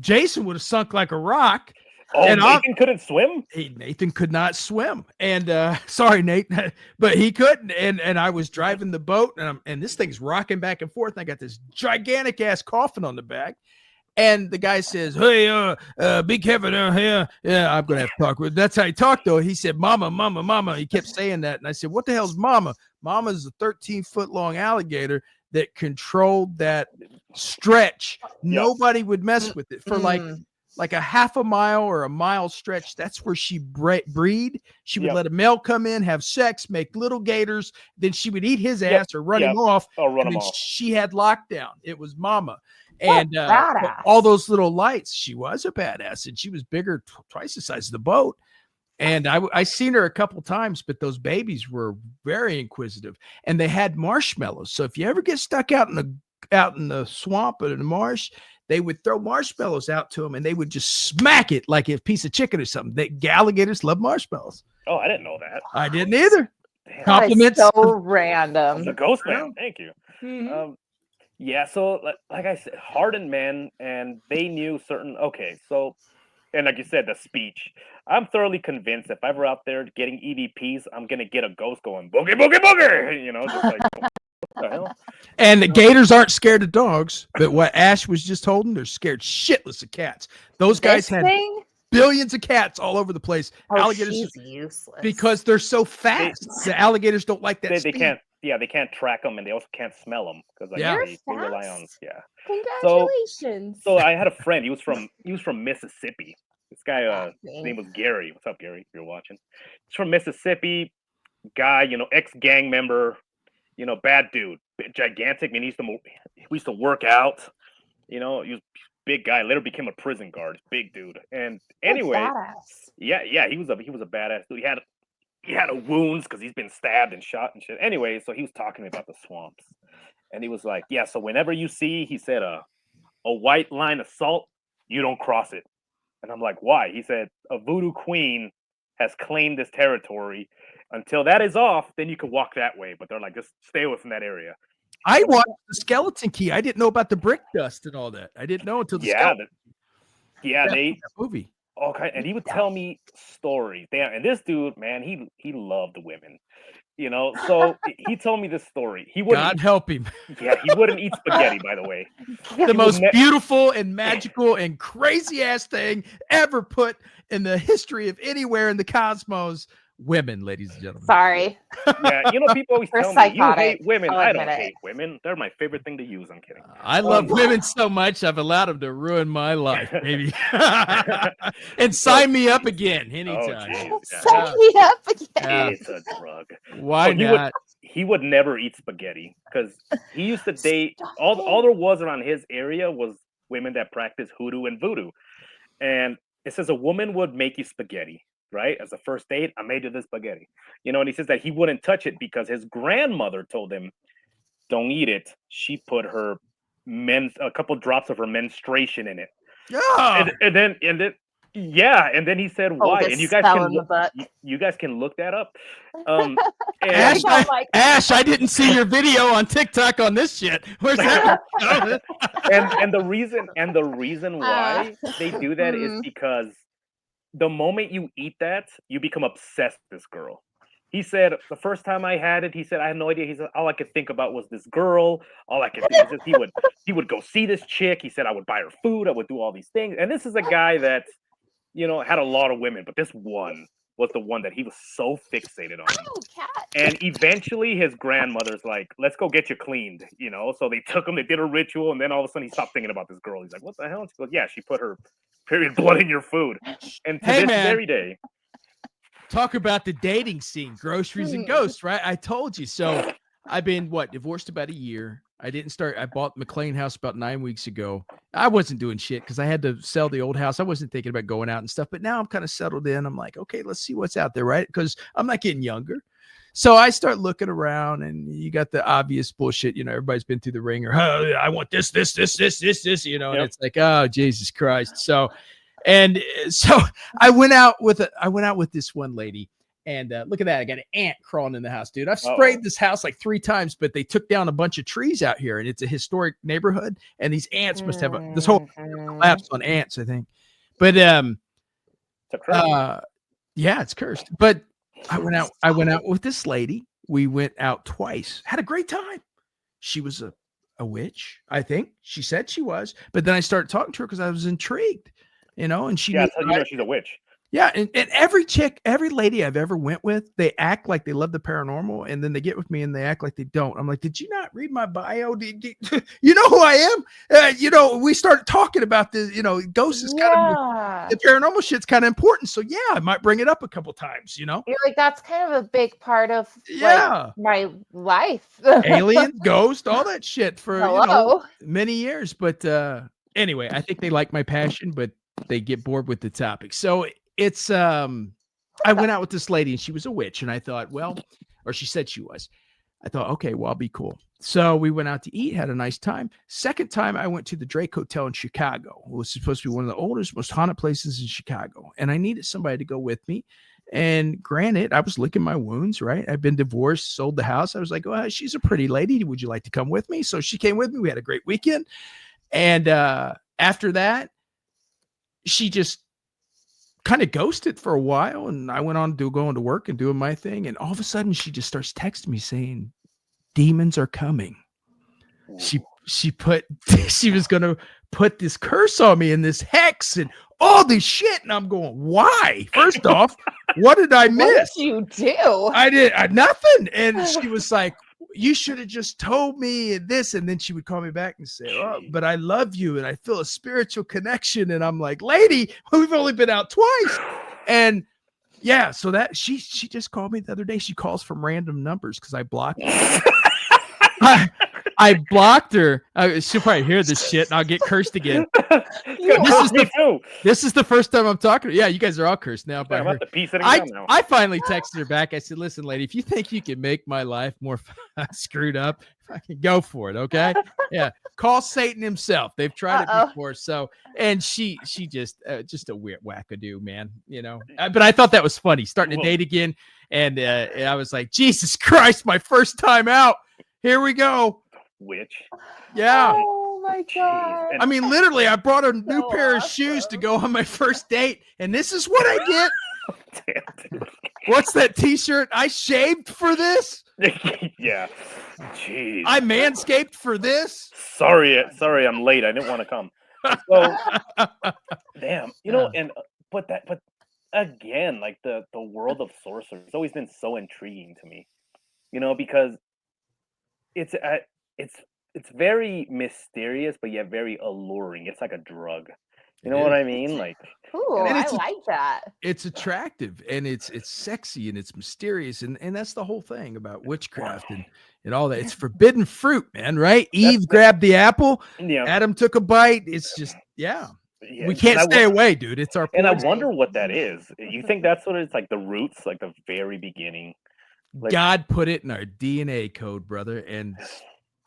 Jason would have sunk like a rock. Oh, and Nathan couldn't swim? Nathan could not swim. And sorry, Nate, but he couldn't. And I was driving the boat, and this thing's rocking back and forth. And I got this gigantic ass coffin on the back. And the guy says, "Hey, be careful down here." Yeah, I'm gonna have to talk with. That's how he talked, though. He said, "Mama, mama, mama." He kept saying that, and I said, "What the hell's mama?" Mama's a 13-foot long alligator that controlled that stretch. Nobody would mess with it for like a half a mile or a mile stretch. That's where she breed. She would let a male come in, have sex, make little gators. Then she would eat his ass or run him off. Run him off. She had lockdown. It was mama. And all those little lights, she was a badass, and she was bigger, twice the size of the boat. And I seen her a couple times, but those babies were very inquisitive, and they had marshmallows. So if you ever get stuck out in the swamp or in the marsh, they would throw marshmallows out to them, and they would just smack it like a piece of chicken or something. Alligators love marshmallows. Oh, I didn't know that. I didn't either. Damn. Compliments. So random. The Ghostman. Thank you. Mm-hmm. Yeah, so like I said, hardened men, and they knew certain. Okay, so, and like you said, the speech. I'm thoroughly convinced if I were out there getting EVPs, I'm gonna get a ghost going boogie boogie boogie. Just like, what the hell? And the gators aren't scared of dogs, but what Ash was just holding, they're scared shitless of cats. Those guys This had thing? billions of cats all over the place. Oh, Alligators, she's useless. because they're so fast. The alligators don't like that They speed. can't. Yeah, they can't track them, and they also can't smell them because like Yeah. they rely on. fast. Yeah. Congratulations. So I had a friend. He was from Mississippi. This guy, his Dang. name was Gary. What's up, Gary? If you're watching, he's from Mississippi. Guy, ex gang member. Bad dude, gigantic. I mean, we used to work out. He was a big guy. Later became a prison guard. Big dude. And anyway, Badass. yeah, he was a badass dude. He had a wounds because he's been stabbed and shot and shit. Anyway, so he was talking about the swamps, and he was like, "Yeah, so whenever you see," he said, a white line of salt, you don't cross it." And I'm like, "Why?" He said, "A voodoo queen has claimed this territory. Until that is off, then you can walk that way. But they're like, just stay away from that area." I watched the Skeleton Key. I didn't know about the brick dust and all that. I didn't know until the Skeleton they movie. okay, and he would tell me stories. Damn, and this dude, man, he loved women. So he told me this story. He wouldn't. God help him. Yeah, he wouldn't eat spaghetti. By the way, The most beautiful and magical and crazy ass thing ever put in the history of anywhere in the cosmos. Women, ladies and gentlemen. Sorry. Yeah, people always We're tell me you psychotic. hate women. I'll I don't admit it. hate women. They're my favorite thing to use. I'm kidding. I love women so much, I've allowed them to ruin my life, baby. And sign me up again anytime. Oh, Sign me up again. Yeah. It's a drug. Why So not? he would never eat spaghetti because he used to date all there was around his area was women that practice hoodoo and voodoo. And it says a woman would make you spaghetti, right? As a first date, I made you this spaghetti. And he says that he wouldn't touch it because his grandmother told him, don't eat it. She put a couple drops of her menstruation in it. Yeah. And then he said why, and you guys can look that up. Ash, I didn't see your video on TikTok on this shit. Where's that? and the reason why they do that is because the moment you eat that, you become obsessed with this girl. He said the first time I had it, he said I had no idea. He said all I could think about was this girl. All I could think is he would go see this chick. He said I would buy her food. I would do all these things. And this is a guy that had a lot of women, but this one was the one that he was so fixated on. Oh, cat. And eventually his grandmother's like, let's go get you cleaned, So they took him, they did a ritual, and then all of a sudden he stopped thinking about this girl. He's like, what the hell? And she goes, yeah, she put her period blood in your food. And to this very day. Talk about the dating scene, groceries and ghosts, right? I told you. So I've been divorced about a year. I bought McLean house about 9 weeks ago. I wasn't doing shit because I had to sell the old house. I wasn't thinking about going out and stuff, but now I'm kind of settled in. I'm like, okay, let's see what's out there, right? Because I'm not getting younger. So I start looking around, and you got the obvious bullshit. Everybody's been through the ringer. Oh, I want this, and it's like, oh, Jesus Christ. So I went out with this one lady. And look at that. I got an ant crawling in the house, dude. I've sprayed this house like 3 times, but they took down a bunch of trees out here, and it's a historic neighborhood. And these ants must have this whole collapse on ants, I think. But yeah, it's cursed. But I went out with this lady. We went out twice. Had a great time. She was a witch, I think. She said she was. But then I started talking to her because I was intrigued, and she that's how you know she's a witch. Yeah, and every lady I've ever went with, they act like they love the paranormal, and then they get with me and they act like they don't. I'm like, did you not read my bio? You know who I am? We started talking about this. Ghosts is kind of the paranormal shit's kind of important. So yeah, I might bring it up a couple times. You're like, that's kind of a big part of my life. Aliens, ghosts, all that shit for many years. But anyway, I think they like my passion, but they get bored with the topic. So it's I went out with this lady, and she was a witch, and I thought, or she said she was. I thought, okay, well, I'll be cool. So we went out to eat, had a nice time. Second time I went to the Drake Hotel in Chicago. It was supposed to be one of the oldest, most haunted places in Chicago. And I needed somebody to go with me. And granted, I was licking my wounds, right? I've been divorced, sold the house. I was like, well, she's a pretty lady. Would you like to come with me? So she came with me. We had a great weekend. And after that, she just kind of ghosted for a while, and I went on going to work and doing my thing, and all of a sudden she just starts texting me saying demons are coming. she put she was gonna put this curse on me and this hex and all this shit, and I'm going, why? First off, what did I miss? What did you do? I nothing. And she was like, you should have just told me this. And then she would call me back and say, oh, but I love you and I feel a spiritual connection. And I'm like, lady, we've only been out twice. And yeah, so that she just called me the other day. She calls from random numbers because I blocked her. I blocked her. She'll probably hear this shit and I'll get cursed again. This is the first time I'm talking to her. Yeah, you guys are all cursed now. By her. I finally texted her back. I said, listen, lady, if you think you can make my life more screwed up, I can go for it. Okay. Yeah. Call Satan himself. They've tried it before. So, and she just a weird wackadoo, man, you know, but I thought that was funny, starting to date again. And I was like, Jesus Christ, my first time out. Here we go. Witch. Yeah. Oh my God. I mean, literally, I brought a new pair of shoes to go on my first date, and this is what I get. Damn, what's that T-shirt? I shaved for this. Yeah. Jeez. I manscaped for this. Sorry, I'm late. I didn't want to come. So, damn, you know, and but again, like the world of sorcery has always been so intriguing to me, you know, because it's very mysterious, but yet very alluring. It's like a drug. You know what I mean? Like, ooh, I like that. It's attractive and it's sexy and it's mysterious, and that's the whole thing about witchcraft and all that. It's forbidden fruit, man, right? Eve grabbed the apple, Adam took a bite. It's just we can't stay away, dude. It's our and I wonder what that is. You think that's what it's like, the roots, like the very beginning? Like, God put it in our DNA code, brother, and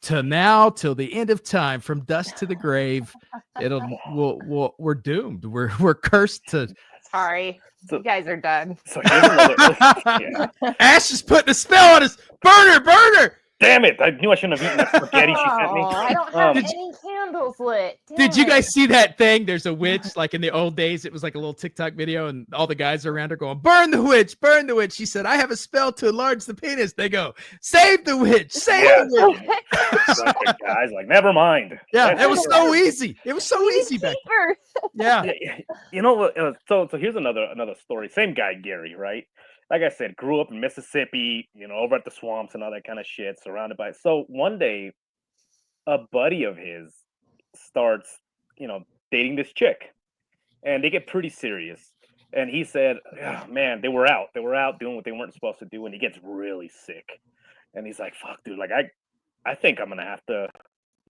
till the end of time, from dust to the grave, we're doomed. We're cursed to. Sorry, you guys are done. So here's another. Ash is putting a spell on us. Burner. Damn it! I knew I shouldn't have eaten that spaghetti she sent me. I don't have any candles lit. Did you guys see that thing? There's a witch, like in the old days, it was like a little TikTok video, and all the guys around her going, burn the witch, burn the witch. She said, I have a spell to enlarge the penis. They go, save the witch, save the witch. Guys, like, never mind. Yeah, it was so easy. It was so easy back then. Yeah. You know what? So here's another story. Same guy, Gary, right? Like I said, grew up in Mississippi, you know, over at the swamps and all that kind of shit, surrounded by. So one day, a buddy of his starts, you know, dating this chick, and they get pretty serious. And he said, oh, man, they were out doing what they weren't supposed to do, and he gets really sick. And he's like, fuck, dude, like I think I'm gonna have to,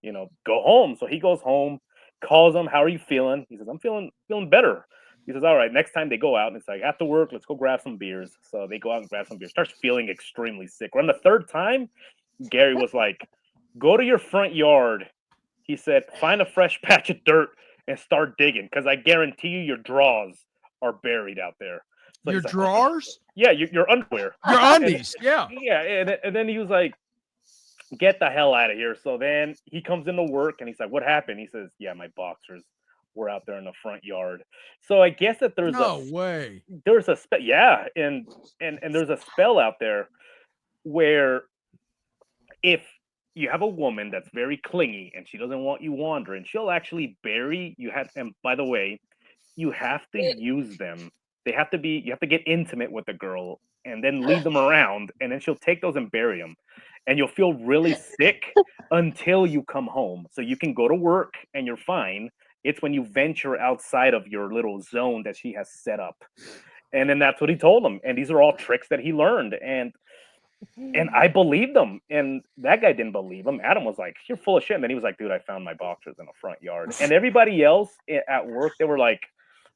you know, go home. So he goes home, calls him, how are you feeling? He says, I'm feeling better. He says, all right, next time they go out, and it's like, after work, let's go grab some beers. So they go out and grab some beers. Starts feeling extremely sick. On the third time, Gary was like, go to your front yard. He said, find a fresh patch of dirt and start digging, because I guarantee you your drawers are buried out there. So your drawers? Yeah, your underwear. Your undies, Yeah, and then he was like, get the hell out of here. So then he comes into work, and he's like, what happened? He says, yeah, my boxers were out there in the front yard. So I guess that there's there's a spell, and there's a spell out there where if you have a woman that's very clingy and she doesn't want you wandering, she'll actually bury you. And by the way, you have to use them. You have to get intimate with the girl and then leave them around, and then she'll take those and bury them. And you'll feel really sick until you come home. So you can go to work and you're fine. It's when you venture outside of your little zone that she has set up. And then that's what he told him. And these are all tricks that he learned. And I believed him. And that guy didn't believe him. Adam was like, you're full of shit. And then he was like, dude, I found my boxers in the front yard. And everybody else at work, they were like,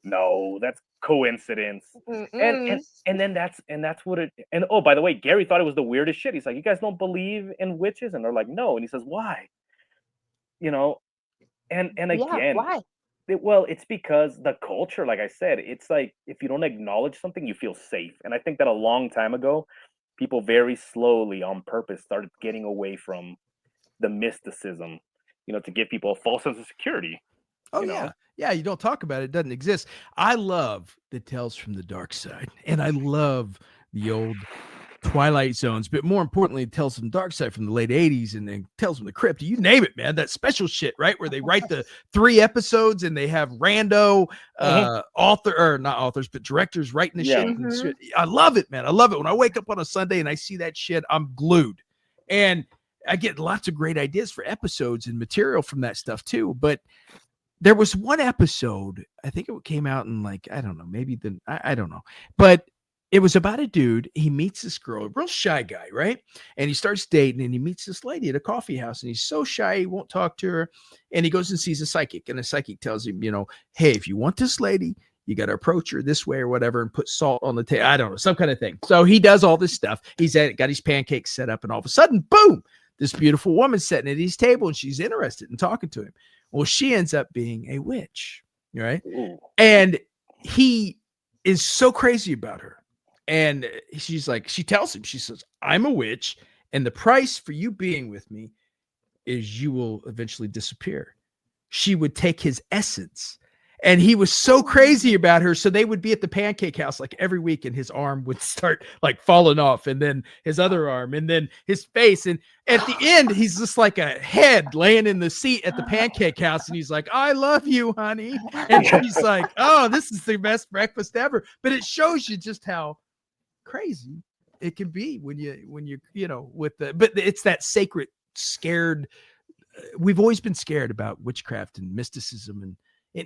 no, that's coincidence. And then that's what it. And oh, by the way, Gary thought it was the weirdest shit. He's like, you guys don't believe in witches? And they're like, no. And he says, why? You know, and again, why? It's because the culture, like I said, it's like if you don't acknowledge something, you feel safe. And I think that a long time ago, people very slowly on purpose started getting away from the mysticism, you know, to give people a false sense of security. Oh, yeah. Yeah, you don't talk about it. It doesn't exist. I love the Tales from the Dark Side, and I love the old Twilight Zones, but more importantly, it tells them Dark Side from the late 80s and then tells them the Crypt. You name it, man. That special shit, right? Where they write the 3 episodes and they have rando author or not authors, but directors writing the shit. Mm-hmm. I love it, man. I love it. When I wake up on a Sunday and I see that shit, I'm glued. And I get lots of great ideas for episodes and material from that stuff too. But there was one episode, I think it came out in like, I don't know, maybe I don't know. But it was about a dude. He meets this girl, a real shy guy, right? And he starts dating and he meets this lady at a coffee house and he's so shy, he won't talk to her. And he goes and sees a psychic and the psychic tells him, hey, if you want this lady, you got to approach her this way or whatever and put salt on the table. I don't know, some kind of thing. So he does all this stuff. He's got his pancakes set up and all of a sudden, boom, this beautiful woman sitting at his table and she's interested in talking to him. Well, she ends up being a witch, right? Ooh. And he is so crazy about her. And she's like, she tells him, she says, I'm a witch, and the price for you being with me is you will eventually disappear. She would take his essence. And he was so crazy about her. So they would be at the pancake house like every week, and his arm would start like falling off, and then his other arm, and then his face. And at the end, he's just like a head laying in the seat at the pancake house. And he's like, I love you, honey. And she's like, oh, this is the best breakfast ever. But it shows you just how crazy it can be when you with but it's that sacred scared. We've always been scared about witchcraft and mysticism, and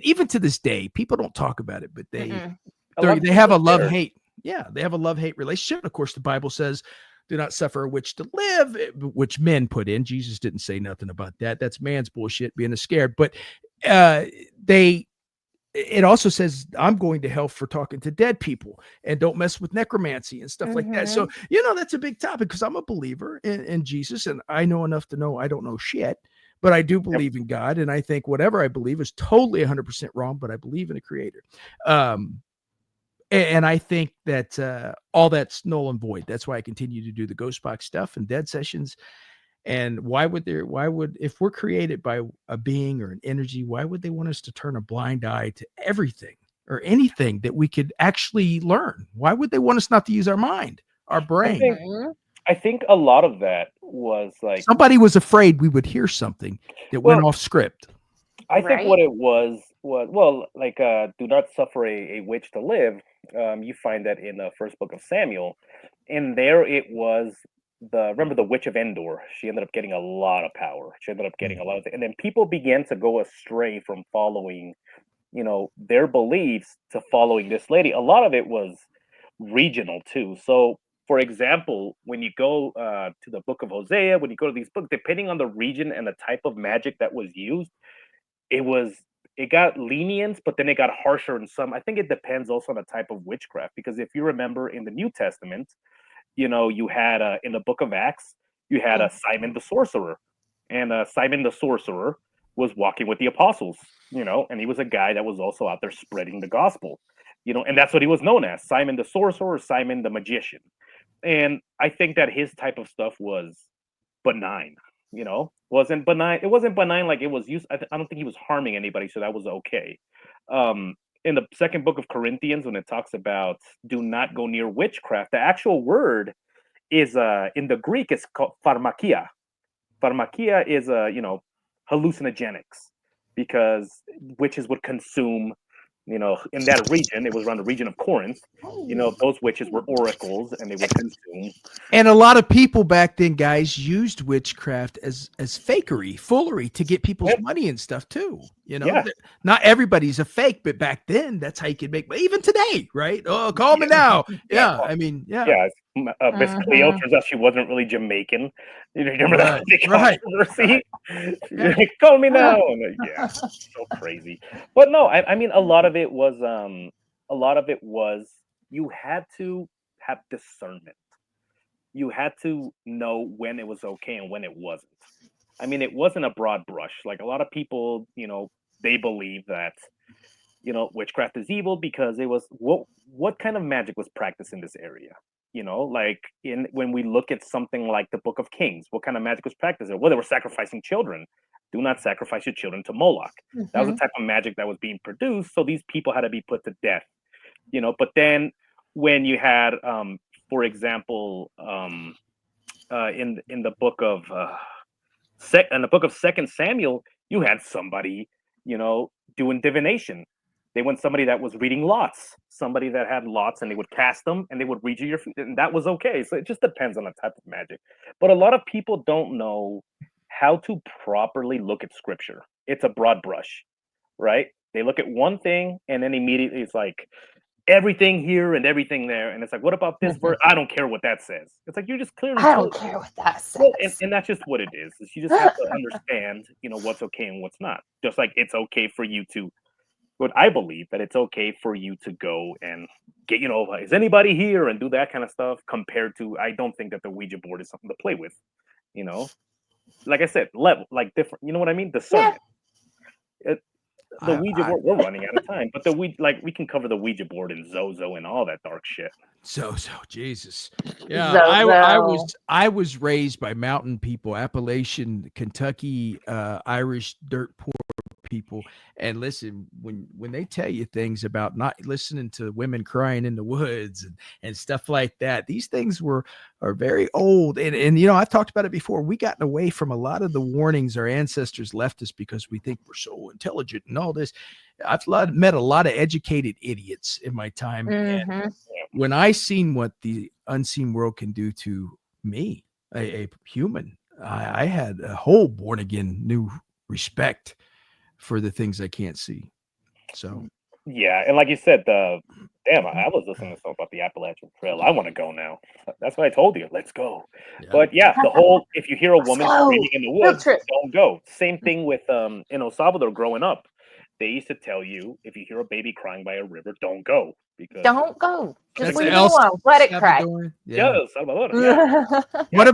even to this day, people don't talk about it, but they have a love-hate. Yeah, they have a love-hate relationship. Of course, the Bible says, do not suffer a witch to live, which men put in. Jesus didn't say nothing about that. That's man's bullshit, being scared. But it also says, I'm going to hell for talking to dead people, and don't mess with necromancy and stuff like that. So, that's a big topic because I'm a believer in Jesus, and I know enough to know I don't know shit. But I do believe in God, and I think whatever I believe is totally 100% wrong, but I believe in a creator. And I think that all that's null and void. That's why I continue to do the Ghost Box stuff and dead sessions. And if we're created by a being or an energy, why would they want us to turn a blind eye to everything or anything that we could actually learn? Why would they want us not to use our mind, our brain? I think a lot of that was like somebody was afraid we would hear something that went off script. I think what it was like do not suffer a witch to live. You find that in the first book of Samuel, and there it was remember the witch of Endor. She ended up getting a lot of power. She ended up getting a lot of things, and then people began to go astray from following, their beliefs to following this lady. A lot of it was regional too. So, for example, when you go to the book of Hosea, when you go to these books, depending on the region and the type of magic that was used, it got lenient, but then it got harsher in some. I think it depends also on the type of witchcraft, because if you remember in the New Testament, you had in the book of Acts, you had Simon the sorcerer, and Simon the sorcerer was walking with the apostles, and he was a guy that was also out there spreading the gospel, and that's what he was known as, Simon the sorcerer, Simon the magician. And I think that his type of stuff was benign, wasn't benign. It wasn't benign like it was used. I don't think he was harming anybody, so that was okay. In the second book of Corinthians, when it talks about do not go near witchcraft, the actual word is in the Greek, it's called pharmakia. Pharmakia is hallucinogenics, because witches would consume, in that region, it was around the region of Corinth, those witches were oracles and they would consume. And a lot of people back then, guys, used witchcraft as fakery, foolery to get people's money and stuff too. Not everybody's a fake, but back then that's how you could make. But even today, right? Oh, call me now. Yeah, I mean, yeah. Miss Cleo turns out she wasn't really Jamaican. You remember that big controversy? Like, call me now. Yeah, so crazy. But no, I mean, a lot of it was you had to have discernment. You had to know when it was okay and when it wasn't. I mean, it wasn't a broad brush. Like a lot of people, they believe that, witchcraft is evil because it was what kind of magic was practiced in this area? Like when we look at something like the Book of Kings, what kind of magic was practiced there? Well, they were sacrificing children. Do not sacrifice your children to Moloch. That was the type of magic that was being produced. So these people had to be put to death. But then when you had for example, in the book of Second Samuel, you had somebody, doing divination. They want somebody that was reading lots, somebody that had lots, and they would cast them, and they would read you and that was okay. So it just depends on the type of magic. But a lot of people don't know how to properly look at scripture. It's a broad brush, right? They look at one thing, and then immediately it's like everything here and everything there, and it's like, what about this verse? I don't care what that says. It's like you just clearly. I don't care what that says. Well, and that's just what it is. You just have to understand, what's okay and what's not. Just like it's okay for you to. But I believe that it's okay for you to go and get, is anybody here and do that kind of stuff compared to, I don't think that the Ouija board is something to play with, like I said, level, like different, you know what I mean? Discernment. The Ouija board, we're running out of time, but we can cover the Ouija board and Zozo and all that dark shit. Zozo, Jesus. Yeah. Zozo. I was raised by mountain people, Appalachian, Kentucky, Irish dirt poor people. And listen, when they tell you things about not listening to women crying in the woods and stuff like that, these things are very old. And I've talked about it before. We gotten away from a lot of the warnings our ancestors left us because we think we're so intelligent and all this. I've met a lot of educated idiots in my time. Mm-hmm. And when I seen what the unseen world can do to me, a human, I had a whole born again new respect for the things I can't see. So yeah, and like you said, I was listening to something about the Appalachian Trail. I want to go now. That's what I told you. Let's go. Yeah. But yeah, if you hear a woman screaming in the woods, don't go. Same thing with in El Salvador growing up. They used to tell you if you hear a baby crying by a river, don't go. Because don't go. Just leave it alone. Let it cry. Yeah. El Salvador. Yeah. What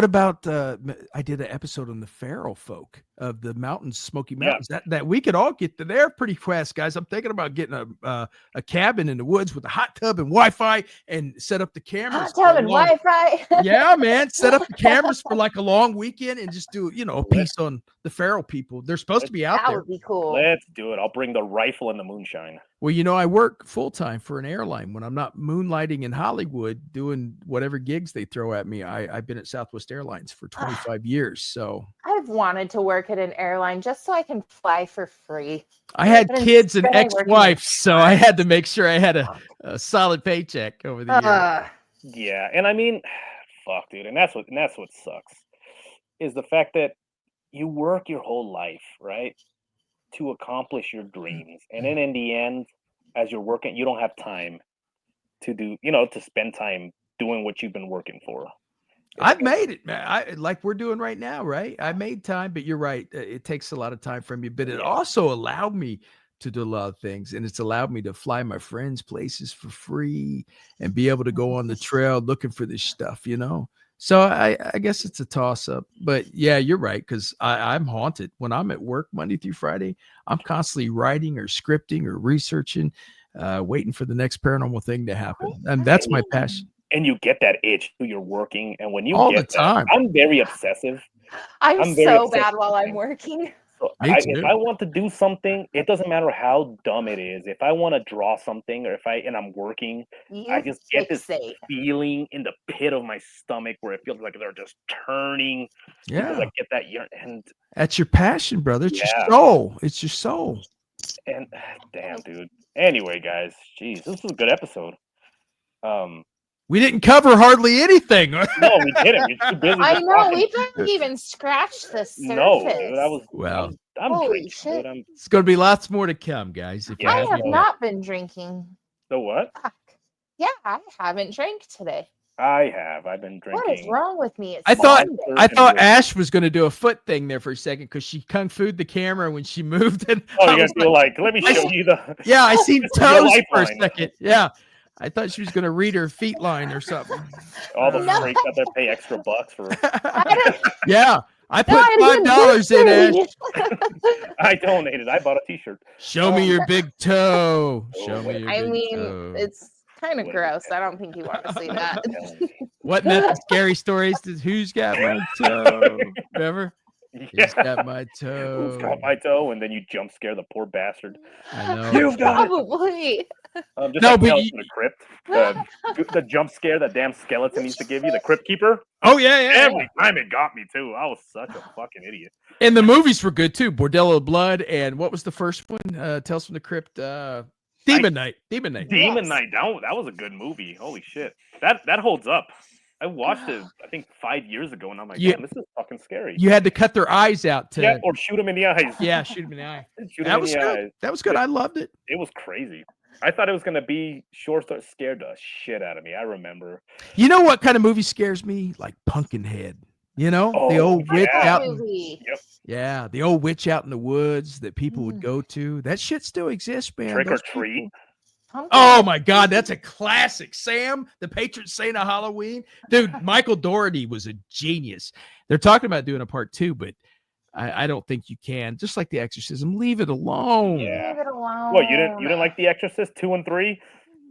about I did an episode on the feral folk of the mountains, Smoky Mountains. Yeah. That we could all get to there pretty fast, guys. I'm thinking about getting a cabin in the woods with a hot tub and Wi-Fi and set up the cameras. Hot tub and Wi-Fi. Yeah, man. Set up the cameras for like a long weekend and just do a piece on the feral people. They're supposed to be out there. That would be cool. Let's do it. I'll bring the rifle and the moonshine. Well, I work full time for an airline. When I'm not moonlighting in Hollywood doing whatever gigs they throw at me, I've been at Southwest Airlines for 25 years. So I've wanted to work at an airline just so I can fly for free. I had kids and ex-wives, so I had to make sure I had a solid paycheck over the years. Yeah, and I mean, fuck, dude, and that's what sucks is the fact that you work your whole life, right, to accomplish your dreams, and then in the end, as you're working, you don't have time to do, to spend time doing what you've been working for. I've made it, man. Like we're doing right now, right? I made time, but you're right. It takes a lot of time from you, but it also allowed me to do a lot of things, and it's allowed me to fly my friends places for free and be able to go on the trail looking for this stuff, So I guess it's a toss up, but yeah, you're right. Cause I'm haunted when I'm at work Monday through Friday. I'm constantly writing or scripting or researching, waiting for the next paranormal thing to happen. And that's my passion. And you get that itch when you're working. And when you all get the time, I'm very obsessive. I'm so bad while I'm working. So if I want to do something, it doesn't matter how dumb it is. If I want to draw something or and I'm working, I just get this feeling in the pit of my stomach where it feels like they're just turning. Yeah. Because I get that and that's your passion, brother. It's your soul. It's your soul. And damn, dude. Anyway, guys, geez, this was a good episode. We didn't cover hardly anything. No, we didn't. We're too busy. I know. We didn't even scratch the surface. No, dude, that was well. I'm holy drinking, shit! dude. It's going to be lots more to come, guys. I have not been drinking. The what? Fuck. Yeah, I haven't drank today. I have. I've been drinking. What is wrong with me? I thought Ash was going to do a foot thing there for a second because she kung fu'd the camera when she moved it. Oh, you're gonna feel like, let me show you the. Yeah, I seen toes for a second. Yeah. I thought she was going to read her feet line or something. All the freaks out there pay extra bucks for. Yeah, I put $5 in it. I donated. I bought a T-shirt. Show me your big toe. Show me your big toe. It's kind of gross. I don't think you want to see that. What scary stories? Who's got my toe? Remember? He's got my toe. Who's got my toe? And then you jump scare the poor bastard. I know. You've done it. Probably. Just No, like but Tales you- from the Crypt, the jump scare that damn skeleton used to give you, the Crypt Keeper. Oh yeah. Every time it got me too. I was such a fucking idiot. And the movies were good too. Bordello of Blood, and what was the first one? Tales from the Crypt. Demon Night. Demon Night. Demon Night. That was a good movie. Holy shit. That holds up. I watched it, I think 5 years ago, and I'm like, Yeah. damn, this is fucking scary. You had to cut their eyes out to. Yeah, or shoot them in the eyes. Yeah, shoot him in the eye. Shoot That him was in the good. eyes. That was good. I loved it. It was crazy. I thought it was gonna be short. Scared the shit out of me. I remember. You know what kind of movie scares me? Like Pumpkinhead. You know, the Oh, old witch yeah. out. Movie. Yeah, the old witch out in the woods that people would Mhm. go to. That shit still exists, man. Trick or Those treat. people- Pumpkin. Oh my God, that's a classic. Sam, the patron saint of Halloween. Dude, Michael Dougherty was a genius. They're talking about doing a part 2, but I don't think you can. Just like The Exorcism, leave it alone. Yeah. Leave it alone. What, you didn't like The Exorcist 2 and 3?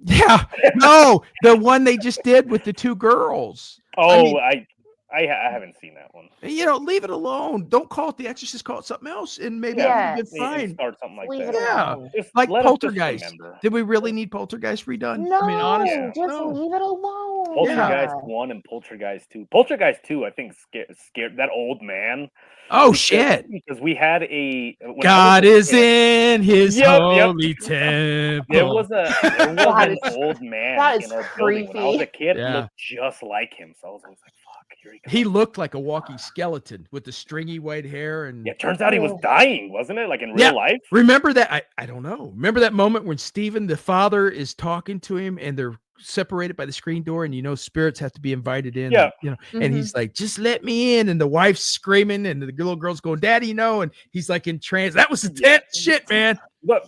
Yeah. No, the one they just did with the 2 girls. Oh, mean- I haven't seen that one. You know, leave it alone. Don't call it The Exorcist, call it something else, and maybe Yeah. it would have been Maybe fine. start something like Leave that. it Yeah. alone. Just Like let us just Poltergeist. remember. Did we really need Poltergeist redone? No, I mean, honestly, Yeah. just no. leave it alone. Poltergeist 1 and Poltergeist 2. Poltergeist 2, I think, scared that old man. Oh because- shit. Because we had a when I God was a is kid, in his Yep, yep. holy temple. There was an That old man that is in our building when I was a kid. Yeah. Looked just like him, so I was always like, "Fuck, here he comes." He looked like a walking skeleton with the stringy white hair. And Yeah, turns out he was Oh. dying, wasn't it? Like in Yeah. real life. remember that? I don't know. Remember that moment when Stephen, the father, is talking to him and they're separated by the screen door, and you know spirits have to be invited in. Yeah. And, you know, and Mhm. he's like, "Just let me in," and the wife's screaming, and the little girl's going, "Daddy, no!" And he's like in trance. That was intense shit, man. But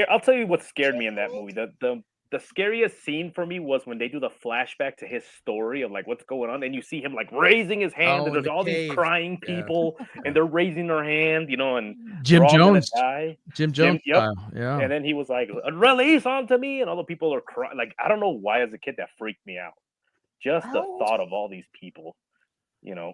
I'll tell you what scared me in that movie. The scariest scene for me was when they do the flashback to his story of like what's going on, and you see him like raising his hand, Oh, and in there's the all cave. these crying Yeah. people, and they're raising their hand, you know, and Jim they're all gonna Jones. die. Jim Jones. yep. style, Yeah. And then he was like, "Release onto me," and all the people are crying. Like I don't know why, as a kid, that freaked me out. Just the Well- thought of all these people, you know.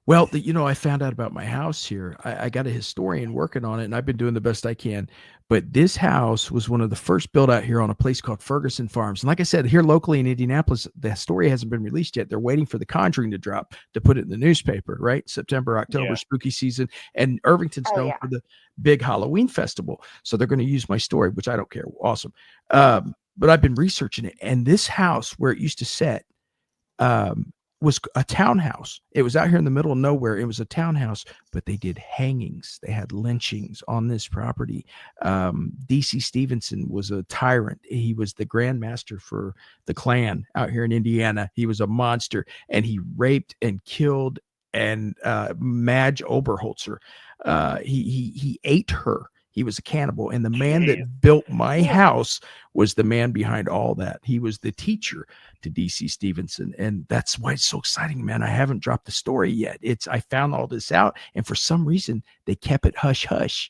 Well, you know, I found out about my house here. I got a historian working on it, and I've been doing the best I can. But this house was one of the first built out here on a place called Ferguson Farms. And like I said, here locally in Indianapolis, the story hasn't been released yet. They're waiting for The Conjuring to drop to put it in the newspaper, right? September, October, Yeah. spooky season. And Irvington's Oh, known yeah. for the big Halloween festival. So they're going to use my story, which I don't care. Awesome. But I've been researching it. And this house where it used to set, was a townhouse. It was out here in the middle of nowhere. It was a townhouse, but they did hangings. They had lynchings on this property. DC Stevenson was a tyrant. He was the Grand Master for the Klan out here in Indiana. He was a monster, and he raped and killed and Madge Oberholzer. He ate her. He was a cannibal, and the man Jeez. that built my house was the man behind all that. He was the teacher to DC Stevenson, and that's why it's so exciting, man. I haven't dropped the story yet. I found all this out, and for some reason they kept it hush hush.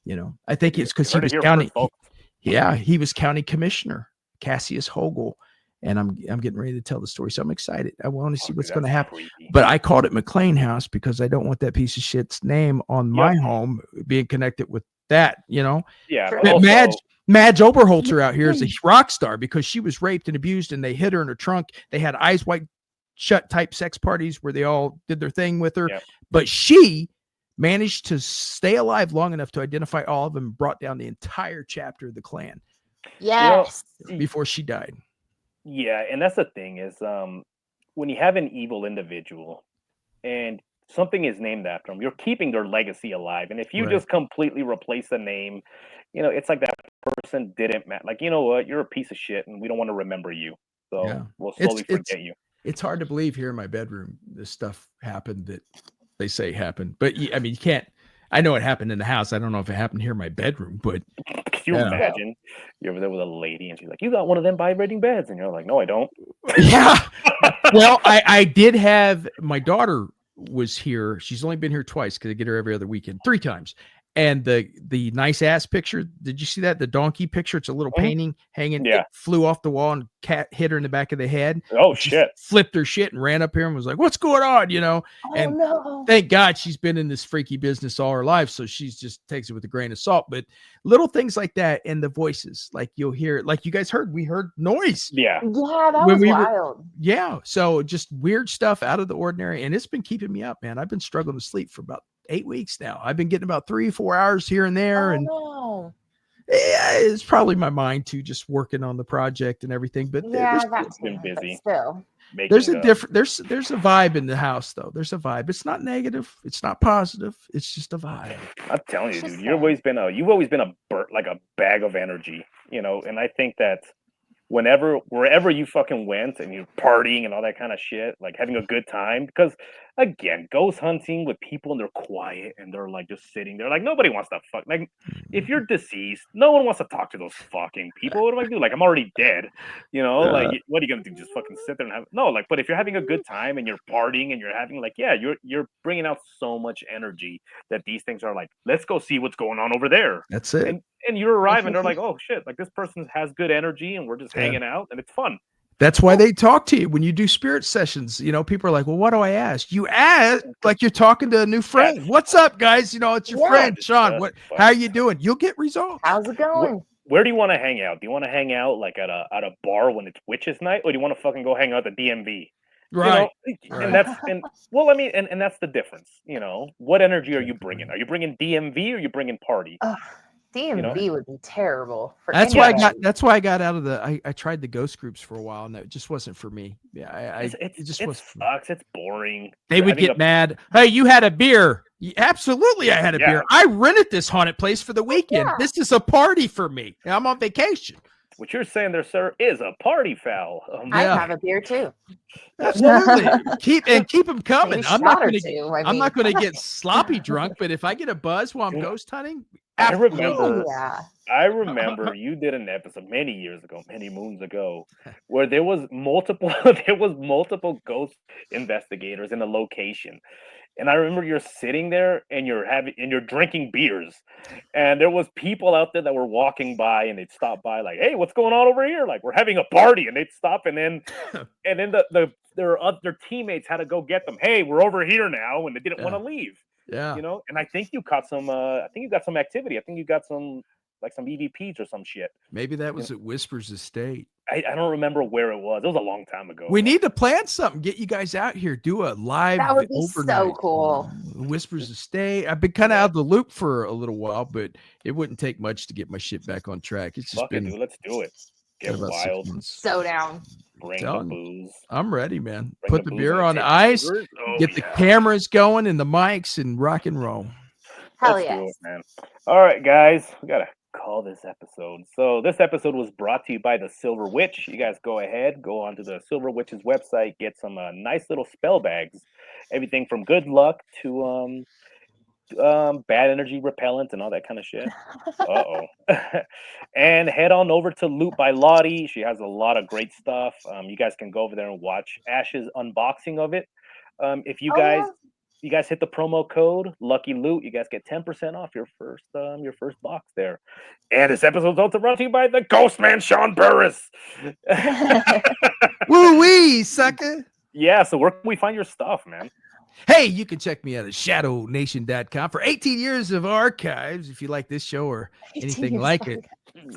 You know, I think it's because he Heard it was here county. first, folks. Yeah, he was county commissioner, Cassius Hogel, and I'm getting ready to tell the story, so I'm excited. I want to see Fuck, what's dude, going to that's happen. creepy. But I called it McLean House because I don't want that piece of shit's name on my Yep. home being connected with that. You know. Yeah, Sure. but also, Madge Oberholzer out here is a rock star because she was raped and abused, and they hid her in her trunk. They had eyes wide shut type sex parties where they all did their thing with her. Yep. But she managed to stay alive long enough to identify all of them and brought down the entire chapter of the Klan Yes. before she died. yeah, and that's the thing is, when you have an evil individual and something is named after them, you're keeping their legacy alive. And if you Right. just completely replace the name, you know, it's like that person didn't matter. Like, you know what, you're a piece of shit, and we don't want to remember you, so Yeah. we'll It's- slowly forget you. It's hard to believe here in my bedroom this stuff happened that they say happened. But I mean, you can't. I know it happened in the house. I don't know if it happened here in my bedroom, but Could you Yeah. imagine you're over there with a lady and she's like, "You got one of them vibrating beds," and you're like, "No, I don't." yeah. Well, I did have my daughter was here. She's only been here twice because I get her every other weekend, 3 times. And the nice ass picture, did you see that? The donkey picture, it's a little painting hanging. Yeah. It flew off the wall and cat hit her in the back of the head. Oh She shit. flipped her shit and ran up here and was like, "What's going on?" You know. Oh And no. thank God she's been in this freaky business all her life, so she's just takes it with a grain of salt. But little things like that, and the voices, like you'll hear, like you guys heard, we heard noise. Yeah. Yeah, that When was we were- wild. Yeah, so just weird stuff out of the ordinary, and it's been keeping me up, man. I've been struggling to sleep for about 8 weeks now. I've been getting about 3-4 hours here and there, Oh and no. yeah, it's probably my mind too, just working on the project and everything. But Yeah, there's, that's been busy. But still. there's a Making, different there's a vibe in the house though. There's a vibe. It's not negative. It's not positive. It's just a vibe. I'm telling you, It's dude, just you've always been a like a bag of energy, you know. And I think that wherever you fucking went and you're partying and all that kind of shit, like having a good time, because again, ghost hunting with people and they're quiet and they're like just sitting there, like nobody wants to fuck. Like if you're deceased, no one wants to talk to those fucking people. What do I do? Like I'm already dead, you know. Like what are you gonna do? Just fucking sit there and have no? Like, but if you're having a good time and you're partying and you're having like, yeah, you're bringing out so much energy that these things are like, let's go see what's going on over there. That's it. And you arrive and they're like, oh shit, like this person has good energy and we're just hanging out and it's fun. That's why they talk to you when you do spirit sessions. You know, people are like, well, what do I ask? You ask like you're talking to a new friend. Yes. What's up, guys? You know, it's your Yeah. friend, Sean. Just What fuck. how you doing? You'll get results. How's it going? Where do you want to hang out? Do you want to hang out like at a bar when it's witches night, or do you want to fucking go hang out at the DMV? Right. You know? Right. And that's well, I mean, and that's the difference. You know, what energy are you bringing? Are you bringing DMV or are you bringing party? Ugh, DMV would be terrible for That's why anybody. that's why I got out of the I tried the ghost groups for a while and it just wasn't for me. Yeah, it just it wasn't for me. sucks. It's boring. They would get mad. Hey, you had a beer. Absolutely, I had a beer. I rented this haunted place for the weekend. Yeah. This is a party for me. I'm on vacation. What you're saying there, sir, is a party foul. I Yeah. have a beer too. Absolutely. keep them coming. Maybe I'm not shot or going two, to. I I'm not mean. going to get sloppy drunk, but if I get a buzz while I'm Dude, ghost hunting, I absolutely. remember. Yeah. I remember you did an episode many years ago, many moons ago, where there was multiple ghost investigators in a location. And I remember you're sitting there and you're drinking beers. And there was people out there that were walking by and they'd stop by like, "Hey, what's going on over here? Like we're having a party." And they'd stop and then their teammates had to go get them. "Hey, we're over here now." And they didn't want to leave. Yeah. You know, and I think you got some activity. I think you got some EVPs or some shit. Maybe that was at Whispers Estate. I don't remember where it was. It was a long time ago. We need to plan something. Get you guys out here. Do a live That would be overnight. so cool. Whispers Estate. I've been kind of out of the loop for a little while, but it wouldn't take much to get my shit back on track. It's just Fuck it, been dude. Let's do it. Get about 6 wild. months. So down. Bring the Telling booze. I'm ready, man. Bring Put the booze beer and on take ice, beers. Oh, get the yeah. cameras going and the mics and rock and roll. Hell Let's do yes. it, man. All right, guys. We gotta call this episode. So this episode was brought to you by the Silver Witch. You guys go ahead, go onto the Silver Witch's website, get some nice little spell bags. Everything from good luck to bad energy repellent and all that kind of shit. And head on over to Loot by Lottie. She has a lot of great stuff. You guys can go over there and watch Ash's unboxing of it. If you guys you guys hit the promo code Lucky Loot, you guys get 10% off your first box there. And this episode is also brought to you by the Ghostman Sean Burris. Woo wee, sucker. Yeah, so where can we find your stuff, man? Hey, you can check me out at shadownation.com for 18 years of archives if you like this show or anything like it.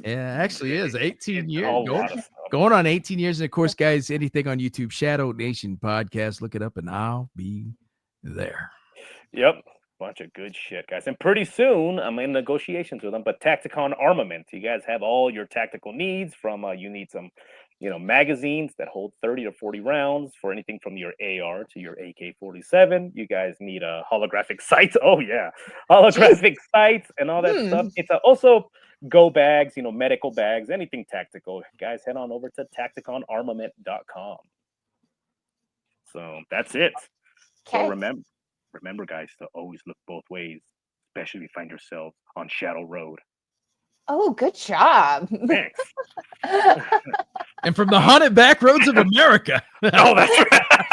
Yeah, actually is 18 years. Going on 18 years. And of course, guys, anything on YouTube, Shadow Nation Podcast, look it up and I'll be there. Yep. Bunch of good shit, guys. And pretty soon I'm in negotiations with them. But Tacticon Armament, you guys have all your tactical needs from you need some magazines that hold 30 to 40 rounds for anything from your AR to your AK-47. You guys need holographic sights. Oh yeah, holographic sights and all that stuff. It's also go bags, medical bags, anything tactical. Guys, head on over to tacticonarmament.com. So that's it. Okay. So remember, guys, to always look both ways, especially if you find yourself on Shadow Road. Oh, good job. Thanks. And from the haunted back roads of America. Oh, that's right.